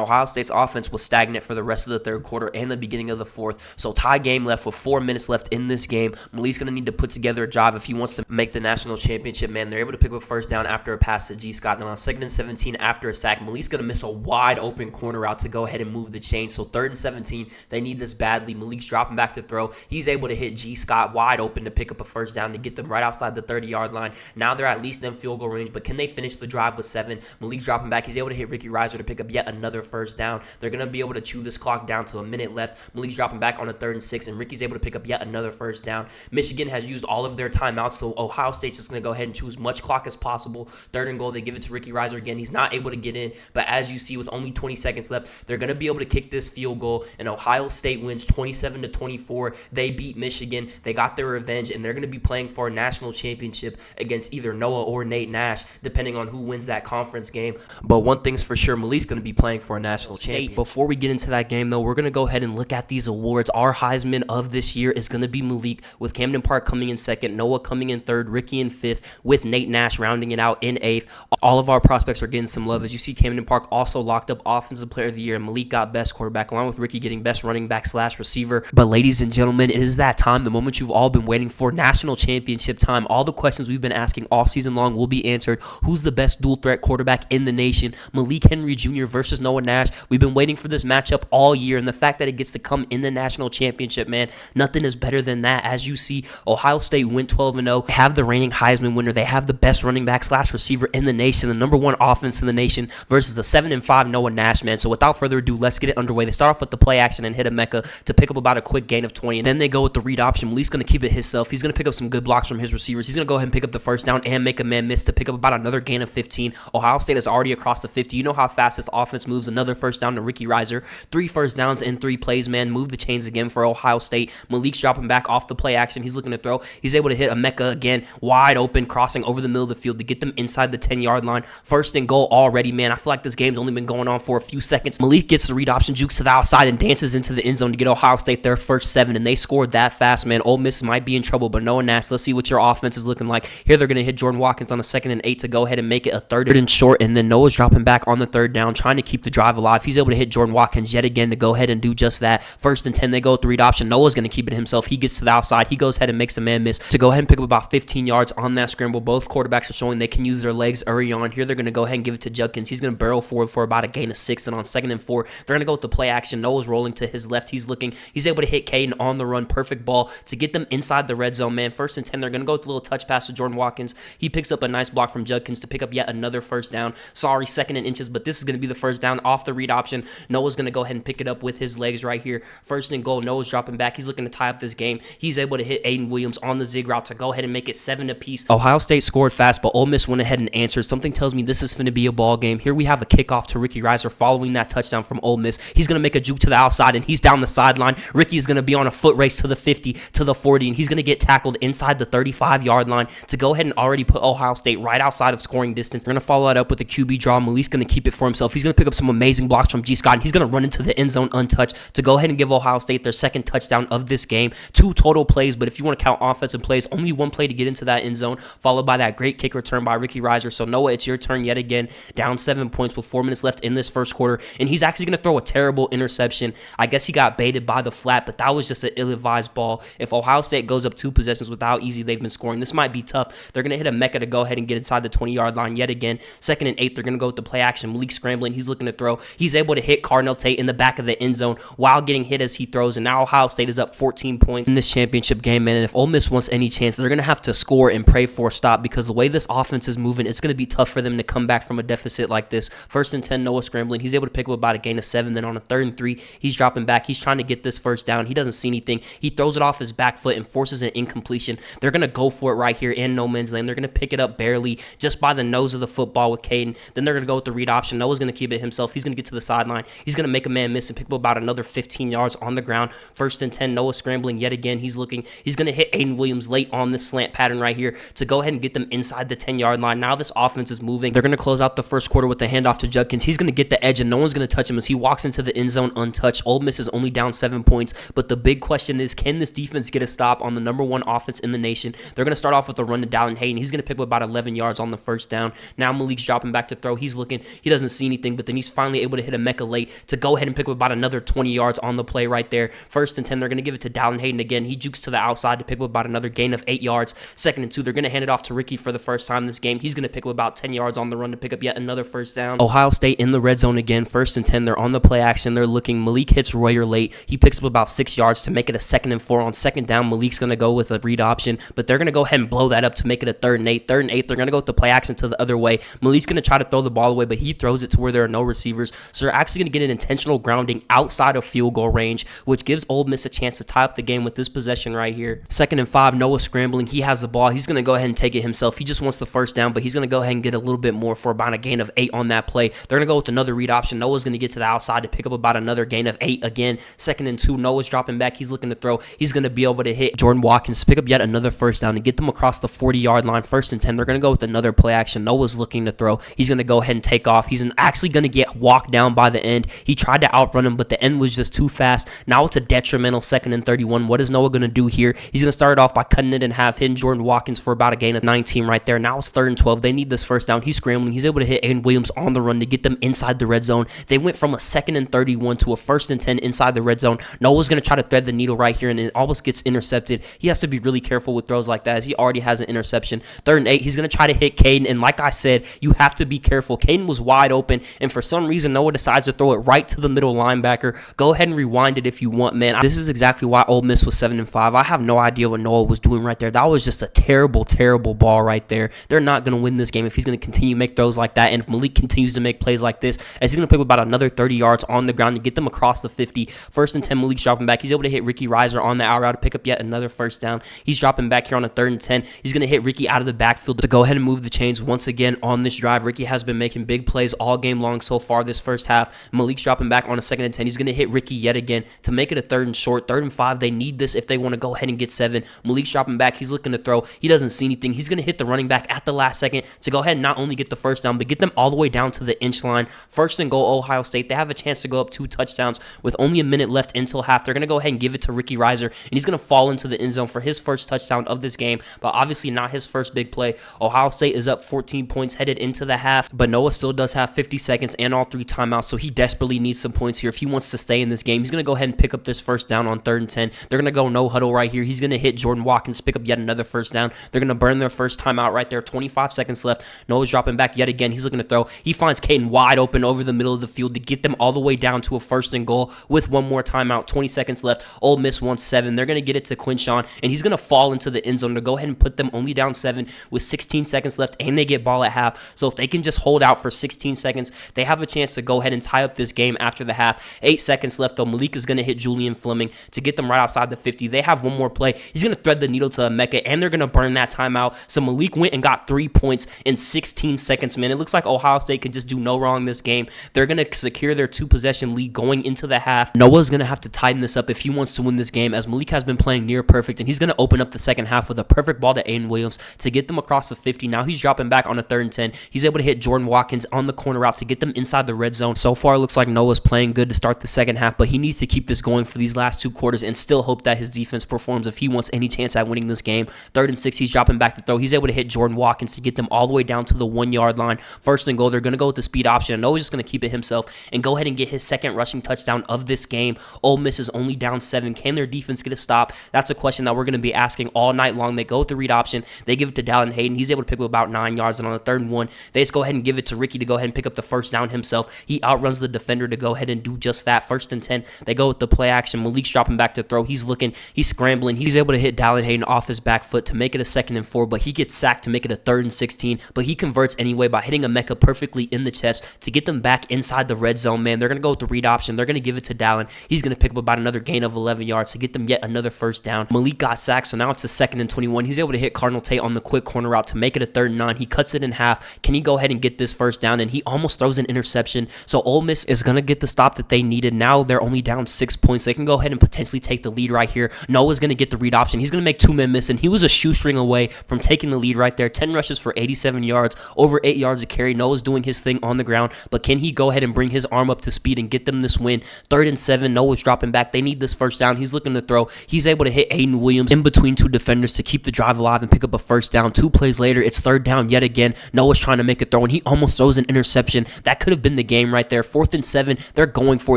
[SPEAKER 3] Ohio State's offense was stagnant for the rest of the 3rd quarter and the beginning of the 4th. So tie game left with 4 minutes left in this game. Malik's going to need to put together a drive if he wants to make the national championship, man. They're able to pick up a first down after a pass to G. Scott. Then on 2nd and 17 after a sack, Malik's going to miss a wide open corner route to go ahead and move the chain. So 3rd and 17, they need this badly. Malik's dropping back to throw. He's able to hit G. Scott wide open to pick up a first down to get them right outside the 30-yard line. Now they're at least in field goal range, but can they finish the drive with 7? Malik's dropping back. He's able to hit Ricky Reiser to pick up yet another first down. They're going to be able to chew this clock down to a minute left. Malik's dropping back on a 3rd and 6, and Ricky's able to pick up yet another first down. Michigan has used all of their timeouts, so Ohio State's just going to go ahead and choose much clock as possible. 3rd and goal, they give it to Ricky Reiser again. He's not able to get in, but as you see with only 20 seconds left, they're going to be able to kick this field goal, and Ohio State wins 27-24. They beat Michigan. They got their revenge, and they're going to be playing for a national championship against either Noah or Nate Nash, depending on who wins that conference game. But one thing's for sure, Malik's going to be playing for a national champion. Before we get into that game, though, we're going to go ahead and look at these awards. Our Heisman of this year is going to be Malik, with Camden Park coming in 2nd, Noah coming in 3rd, Ricky in 5th, with Nate Nash rounding it out in 8th. All of our prospects are getting some love. As you see, Camden Park also locked up Offensive Player of the Year, and Malik got Best Quarterback, along with Ricky getting Best Running Back / Receiver. But ladies and gentlemen, it is that time, the moment you've all been waiting for, national championship time. All the questions we've been asking all season long will be answered. Who's the best dual threat quarterback in the nation? Malik Henry Jr. versus Noah Nash. We've been waiting for this matchup all year, and the fact that it gets to come in the national championship, man, nothing is better than that. As you see, Ohio State went 12-0. They have the reigning Heisman winner. They have the best running back / receiver in the nation, the #1 offense in the nation, versus the 7-5 Noah Nash, man. So without further ado, let's get it underway. They start off with the play action and hit a Mecca to pick up about a quick gain of 20, and then they go with the read option. Malik's going to keep it himself. He's going to pick up some good blocks from his receivers. He's going to go ahead and pick up the first down and make a man miss to pick up about another gain of 15. Ohio State is already across the 50. You know how fast this offense moves. Another first down to Ricky Reiser. 3 first downs in 3 plays, man. Move the chains again for Ohio State. Malik's dropping back off the play action. He's looking to throw. He's able to hit a Mecca again, wide open, crossing over the middle of the field to get them inside the 10-yard line. 1st and goal already, man. I feel like this game's only been going on for a few seconds. Malik gets the read option, jukes to the outside, and dances into the end zone to get Ohio State their first 7, and they scored that fast, man. Ole Miss might be in trouble, but Noah Nash, let's see what your offense is looking like. Here they're going to hit Jordan Watkins on the 2nd and 8 to go ahead and make it a 3rd and short, and then Noah's dropping back on the 3rd down, trying to keep the drive alive. He's able to hit Jordan Watkins yet again to go ahead and do just that. 1st and 10, they go with the read option. Noah's going to keep it himself. He gets to the outside. He goes ahead and makes a man miss to go ahead and pick up about 15 yards on that scramble. Both quarterbacks are showing they can use their legs early on. Here they're going to go ahead and give it to Judkins. He's going to barrel forward for about a gain of 6, and on 2nd and 4, they're going to go with the play action. Noah's rolling to his left. He's looking. He's able to hit Caden on the run. Perfect ball to get them inside the red zone, man. 1st and 10, they're going to go with a little touch pass to Jordan Watkins. He picks up a nice block from Judkins to pick up yet another first down. Sorry, 2nd and inches, but this is going to be the first down off the read option. Noah's going to go ahead and pick it up with his legs right here. 1st and goal. Noah's dropping back. He's looking to tie up this game. He's able to hit Aiden Williams on the zig route to go ahead and make it 7 apiece. Ohio State scored fast, but Ole Miss went ahead and answered. Something tells me this is going to be a ball game. Here we have a kickoff to Ricky Reiser following that touchdown from Ole Miss. He's going to make a juke to the outside, and he's down the sideline. Ricky's going to be on a foot race to the 50, to the 40, and he's going to get tackled inside the 35-yard line to go ahead and already put Ohio State right outside of scoring distance. We're going to follow that up with a QB draw. Malik's going to keep it for himself. He's going to pick up some amazing blocks from G. Scott, and he's going to run into the end zone untouched to go ahead and give Ohio State their 2nd touchdown of this game. 2 total plays, but if you want to count offensive plays, only 1 play to get into that end zone, followed by that great kick return by Ricky Reiser. So Noah, it's your turn yet again. Down 7 points with 4 minutes left in this 1st quarter, and he's actually going to throw a terrible interception. I guess he got baited by the flat, but that was just an ill-advised ball. If Ohio State goes up 2 possessions with how easy they've been scoring, this might be tough. They're going to hit a Mecca to go ahead and get inside the 20-yard line yet again. 2nd and 8, they're
[SPEAKER 1] They're going to go with the play action. Malik scrambling. He's looking to throw. He's able to hit Cardinal Tate in the back of the end zone while getting hit as he throws. And now Ohio State is up 14 points in this championship game, man. And if Ole Miss wants any chance, they're going to have to score and pray for a stop, because the way this offense is moving, it's going to be tough for them to come back from a deficit like this. 1st and 10, Noah scrambling. He's able to pick up about a gain of 7. Then on a 3rd and 3, he's dropping back. He's trying to get this first down. He doesn't see anything. He throws it off his back foot and forces an incompletion. They're going to go for it right here in no man's land. They're going to pick it up barely just by the nose of the football with Caden. Then they're going to go with the read option. Noah's going to keep it himself. He's going to get to the sideline. He's going to make a man miss and pick up about another 15 yards on the ground. 1st and 10, Noah scrambling yet again. He's looking. He's going to hit Aiden Williams late on this slant pattern right here to go ahead and get them inside the 10-yard line. Now this offense is moving. They're going to close out the first quarter with the handoff to Judkins. He's going to get the edge, and no one's going to touch him as he walks into the end zone untouched. Ole Miss is only down 7 points, but the big question is, can this defense get a stop on the #1 offense in the nation? They're going to start off with a run to Dallin Hayden. He's going to pick up about 11 yards on the first down. Now Malik's dropping back to throw. He's looking. He doesn't see anything, but then he's finally able to hit a Mecca late to go ahead and pick up about another 20 yards on the play right there. 1st and 10, they're going to give it to Dallin Hayden again. He jukes to the outside to pick up about another gain of 8 yards. 2nd and 2, they're going to hand it off to Ricky for the first time this game. He's going to pick up about 10 yards on the run to pick up yet another first down. Ohio State in the red zone again. 1st and 10, they're on the play action. They're looking. Malik hits Royer late. He picks up about 6 yards to make it a 2nd and 4. On 2nd down, Malik's going to go with a read option, but they're going to go ahead and blow that up to make it a 3rd and 8. 3rd and 8, they're going to go with the play action to the other way. Malik's going to try to throw the ball away, but he throws it to where there are no receivers. So they're actually going to get an intentional grounding outside of field goal range, which gives Ole Miss a chance to tie up the game with this possession right here. 2nd and 5, Noah scrambling. He has the ball. He's going to go ahead and take it himself. He just wants the first down, but he's going to go ahead and get a little bit more for about a gain of 8 on that play. They're going to go with another read option. Noah's going to get to the outside to pick up about another gain of 8 again. 2nd and 2, Noah's dropping back. He's looking to throw. He's going to be able to hit Jordan Watkins, pick up yet another first down and get them across the 40-yard line. 1st and 10, they're going to go with another play action. Noah's looking to throw. He's going to go ahead and take off. He's actually going to get walked down by the end. He tried to outrun him, but the end was just too fast. Now it's a detrimental 2nd and 31. What is Noah going to do here? He's going to start it off by cutting it in half, hitting Jordan Watkins for about a gain of 19 right there. Now it's 3rd and 12. They need this first down. He's scrambling. He's able to hit Aiden Williams on the run to get them inside the red zone. They went from a 2nd and 31 to a 1st and 10 inside the red zone. Noah's going to try to thread the needle right here, and it almost gets intercepted. He has to be really careful with throws like that, as he already has an interception. 3rd and 8, he's going to try to hit Caden, and like I said, you have to be careful. Caden was wide open, and for some reason, Noah decides to throw it right to the middle linebacker. Go ahead and rewind it if you want, man. This is exactly why Ole Miss was 7 and 5. I have no idea what Noah was doing right there. That was just a terrible, terrible ball right there. They're not going to win this game if he's going to continue to make throws like that, and if Malik continues to make plays like this, as he's going to pick up about another 30 yards on the ground to get them across the 50. 1st and 10, Malik's dropping back. He's able to hit Ricky Reiser on the out route to pick up yet another first down. He's dropping back here on a 3rd and 10. He's going to hit Ricky out of the backfield to go ahead and move the chains once again on this drive. Ricky has been making big plays all game long so far this first half. Malik's dropping back on a 2nd and 10. He's going to hit Ricky yet again to make it a 3rd and short. 3rd and 5. They need this if they want to go ahead and get 7. Malik's dropping back. He's looking to throw. He doesn't see anything. He's going to hit the running back at the last second to go ahead and not only get the first down, but get them all the way down to the inch line. 1st and goal, Ohio State. They have a chance to go up 2 touchdowns with only a minute left until half. They're going to go ahead and give it to Ricky Reiser, and he's going to fall into the end zone for his first touchdown of this game, but obviously not his first big play. Ohio State is up 14 points headed into the half, but Noah still does have 50 seconds and all 3 timeouts, so he desperately needs some points here if he wants to stay in this game. He's going to go ahead and pick up this first down on 3rd and 10. They're going to go no huddle right here. He's going to hit Jordan Watkins, pick up yet another first down. They're going to burn their first timeout right there. 25 seconds left. Noah's dropping back yet again. He's looking to throw. He finds Caden wide open over the middle of the field to get them all the way down to a 1st and goal with one more timeout. 20 seconds left. Ole Miss wants 7. They're going to get it to Quinshawn, and he's going to fall into the end zone to go ahead and put them only down 7 with 16 seconds left, and they get ball at half. So if they can just hold out for 16 seconds, they have a chance to go ahead and tie up this game after the half. 8 seconds left, though. Malik is going to hit Julian Fleming to get them right outside the 50. They have one more play. He's going to thread the needle to Emeka, and they're going to burn that timeout. So Malik went and got 3 points in 16 seconds, man. It looks like Ohio State can just do no wrong this game. They're going to secure their 2-possession lead going into the half. Noah's going to have to tighten this up if he wants to win this game, as Malik has been playing near perfect, and he's going to open up the second half with a perfect ball to Aiden Williams to get them across the 50. Now he's dropping back on a 3rd and 10. He's able to hit Jordan Watkins on the corner route to get them inside the red zone. So far, it looks like Noah's playing good to start the second half, but he needs to keep this going for these last 2 quarters and still hope that his defense performs if he wants any chance at winning this game. 3rd and 6, he's dropping back to throw. He's able to hit Jordan Watkins to get them all the way down to the 1-yard line. 1st and goal, they're going to go with the speed option. Noah's just going to keep it himself and go ahead and get his second rushing touchdown of this game. Ole Miss is only down 7. Can their defense get a stop? That's a question that we're going to be asking all night long. They go with the read option. They give it to Dallin Hayden. He's able to pick up about 9 yards, and on the 3rd and 1, they just go ahead and give it to Ricky to go ahead and pick up the first down himself. He outruns the defender to go ahead and do just that. 1st and 10. They go with the play action. Malik's dropping back to throw. He's looking. He's scrambling. He's able to hit Dallin Hayden off his back foot to make it a 2nd and 4, but he gets sacked to make it a 3rd and 16. But he converts anyway by hitting a Ncaa perfectly in the chest to get them back inside the red zone, man. They're going to go with the read option. They're going to give it to Dallin. He's going to pick up about another gain of 11 yards to get them yet another first down. Malik got sacked, so now it's a 2nd and 21. He's able to hit Cardinal Tate on the quick corner route to make it a 3rd and 9. He cuts it in half. Can he go ahead and get this first down? And he almost throws an interception. So Ole Miss is going to get the stop that they needed. Now they're only down 6 points. They can go ahead and potentially take the lead right here. Noah's going to get the read option. He's going to make 2 men miss, and he was a shoestring away from taking the lead right there. 10 rushes for 87 yards, over 8 yards a carry. Noah's doing his thing on the ground, but can he go ahead and bring his arm up to speed and get them this win? 3rd and 7. Noah's dropping back. They need this first down. He's looking to throw. He's able to hit Aiden Williams in between 2 defenders to keep the drive alive and pick up a first down. 2 plays later, it's 3rd down yet again. Noah's trying to make a throw, and he almost throws an interception. That could have been the game right there. 4th and 7. They're going for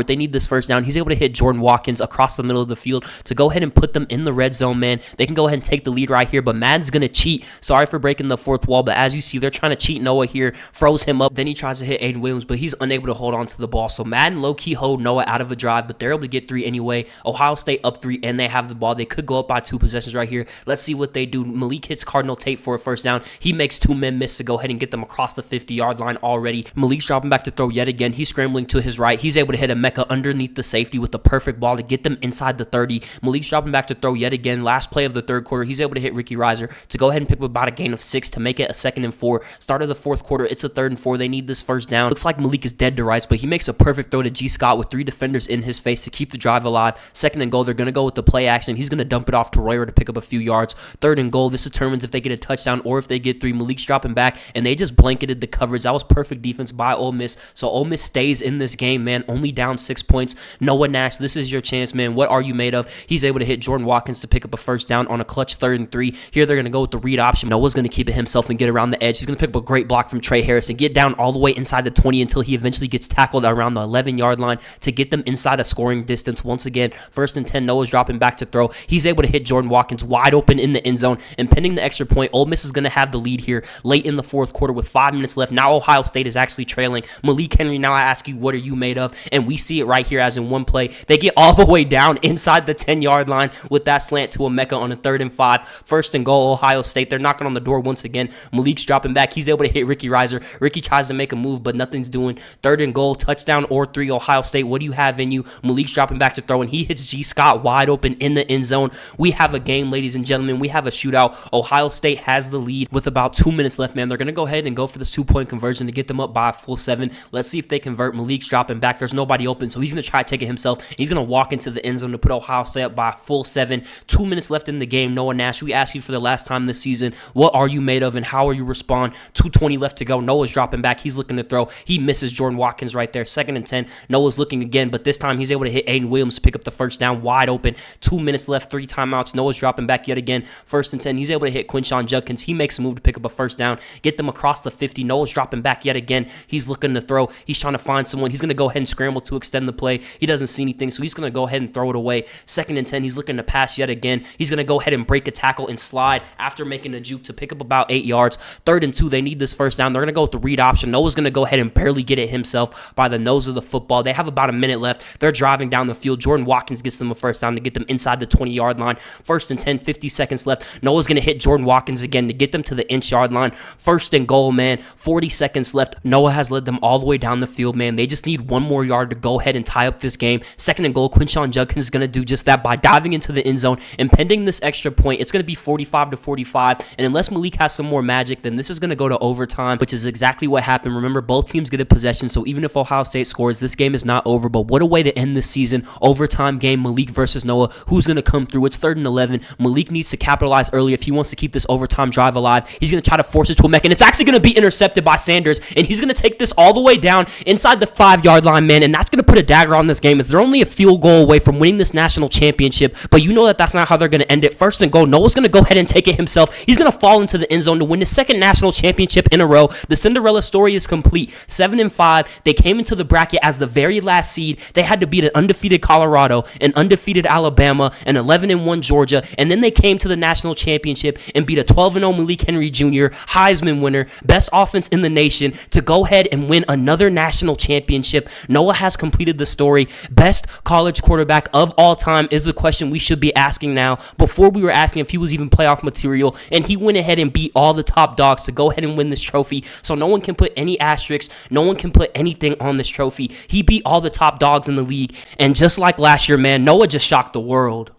[SPEAKER 1] it. They need this first down. He's able to hit Jordan Watkins across the middle of the field to go ahead and put them in the red zone, man. They can go ahead and take the lead right here, but Madden's going to cheat. Sorry for breaking the 4th wall, but as you see, they're trying to cheat Noah here. Froze him up. Then he tries to hit Aiden Williams, but he's unable to hold on to the ball. So Madden low-key hold Noah out of a drive, but they're able to get 3 anyway. Ohio State up 3, and they have the ball. They could go up by 2 possessions right here. Let's see what they do. Malik hits Cardinal Tate for a first down. He makes 2 men miss to go ahead and get them across the 50-yard line already. Malik's dropping back to throw yet again. He's scrambling to his right. He's able to hit a Ncaa underneath the safety with the perfect ball to get them inside the 30. Malik's dropping back to throw yet again. Last play of the 3rd quarter, he's able to hit Ricky Reiser to go ahead and pick up about a gain of 6 to make it a 2nd and 4. Start of the 4th quarter, it's a 3rd and 4. They need this first down. Looks like Malik is dead to rights, but he makes a perfect throw to G. Scott with 3 defenders in his face to keep the drive alive. 2nd and goal, they're going to go with the play action. He's going to dump it off to Royer to pick up a few yards. 3rd and goal, this determines if they get a touchdown or if they get 3. Malik's dropping back, and they just blanketed the coverage. That was perfect defense by Ole Miss. So Ole Miss stays in this game, man. Only down 6 points. Noah Nash, this is your chance, man. What are you made of? He's able to hit Jordan Watkins to pick up a first down on a clutch 3rd and 3. Here they're going to go with the read option. Noah's going to keep it himself and get around the edge. He's going to pick up a great block from Trey Harris and get down all the way inside the 20 until he eventually gets tackled around the 11-yard line to get them inside a scoring distance. Once again, 1st and 10. Noah's dropping back to throw. He's able to hit Jordan Watkins wide open in the end zone, and pending the extra point, Ole Miss is going to have the lead here late in the 4th quarter with 5 minutes left. Now Ohio State is actually trailing. Malik Henry, now I ask you, what are you made of? And we see it right here as in one play. They get all the way down inside the 10-yard line with that slant to a Ncaa on a 3rd and 5. 1st and goal, Ohio State. They're knocking on the door once again. Malik's dropping back. He's able to hit Ricky Reiser. Ricky tries to make a move, but nothing's doing. 3rd and goal, touchdown or 3, Ohio State. What do you have in you? Malik's dropping back to throw, and he hits G. Scott wide open in the end zone. We have a game, ladies and gentlemen. We have a shootout. Ohio State has the lead with about 2 minutes left, man. They're going to go ahead and go for the 2-point conversion to get them up by a full 7. Let's see if they convert. Malik's dropping back. There's nobody open, so he's going to try to take it himself. He's going to walk into the end zone to put Ohio State up by a full 7. 2 minutes left in the game. Noah Nash, we ask you for the last time this season, what are you made of and how are you respond? 2:20 left to go. Noah's dropping back. He's looking to throw. He misses Jordan Watkins right there. 2nd and 10. Noah's looking again, but this time he's able to hit Aiden Williams to pick up the first down wide open. 2 minutes left, 3 timeouts. Noah's dropping back yet again. 1st and 10. He's able to hit Quinshawn Judkins. He makes a move to pick up a first down, get them across the 50. Noah's dropping back yet again. He's looking to throw. He's trying to find someone. He's going to go ahead and scramble to extend the play. He doesn't see anything, so he's going to go ahead and throw it away. 2nd and 10. He's looking to pass yet again. He's going to go ahead and break a tackle and slide after making a juke to pick up about 8 yards. 3rd and 2. They need this first down. They're going to go with the read option. Noah's going to go ahead and barely get it himself by the nose of the football. They have about a minute left. They're driving down the field. Jordan Watkins gets them a first down to get them inside the 20-yard line. 1st and 10, 50 seconds left. Noah's going to hit Jordan Watkins again to get them to the inch-yard line. 1st and goal, man. 40 seconds left. Noah has led them all the way down the field, man. They just need 1 more yard to go ahead and tie up this game. 2nd and goal. Quinshawn Judkins is going to do just that by diving into the end zone and pending this extra point. It's going to be 45-45, and unless Malik has some more magic, then this is going to go to overtime, which is exactly what happened. Remember, both teams get a possession, so even if Ohio State scores, this game is not over. But what a way to end this season. Overtime game, Malik versus Noah. Who's going to come through? It's 3rd and 11. Malik needs to capitalize early if he wants to keep this overtime drive alive. He's going to try to force it to a Ncaa, and it's actually going to be intercepted by Sanders, and he's going to take this all the way down inside the 5-yard line, man, and that's going to put a dagger on this game as they're only a field goal away from winning this national championship, but you know that that's not how they're going to end it. 1st and goal. Noah's going to go ahead and take it himself. He's going to fall into the end zone to win the 2nd national championship in a row. The Cinderella story is complete. 7-5. They came into the bracket as the very last seed. They had to beat an undefeated Colorado, an undefeated Alabama, an 11-1 Georgia, and then they came to the national championship and beat a 12-0 Malik Henry Jr., Heisman winner, best offensive
[SPEAKER 4] offense in the nation to go ahead and win another national championship. Noah has completed the story. Best college quarterback of all time is a question we should be asking now. Before we were asking if he was even playoff material, and he went ahead and beat all the top dogs to go ahead and win this trophy. So no one can put any asterisks, no one can put anything on this trophy. He beat all the top dogs in the league, and just like last year, man, Noah just shocked the world.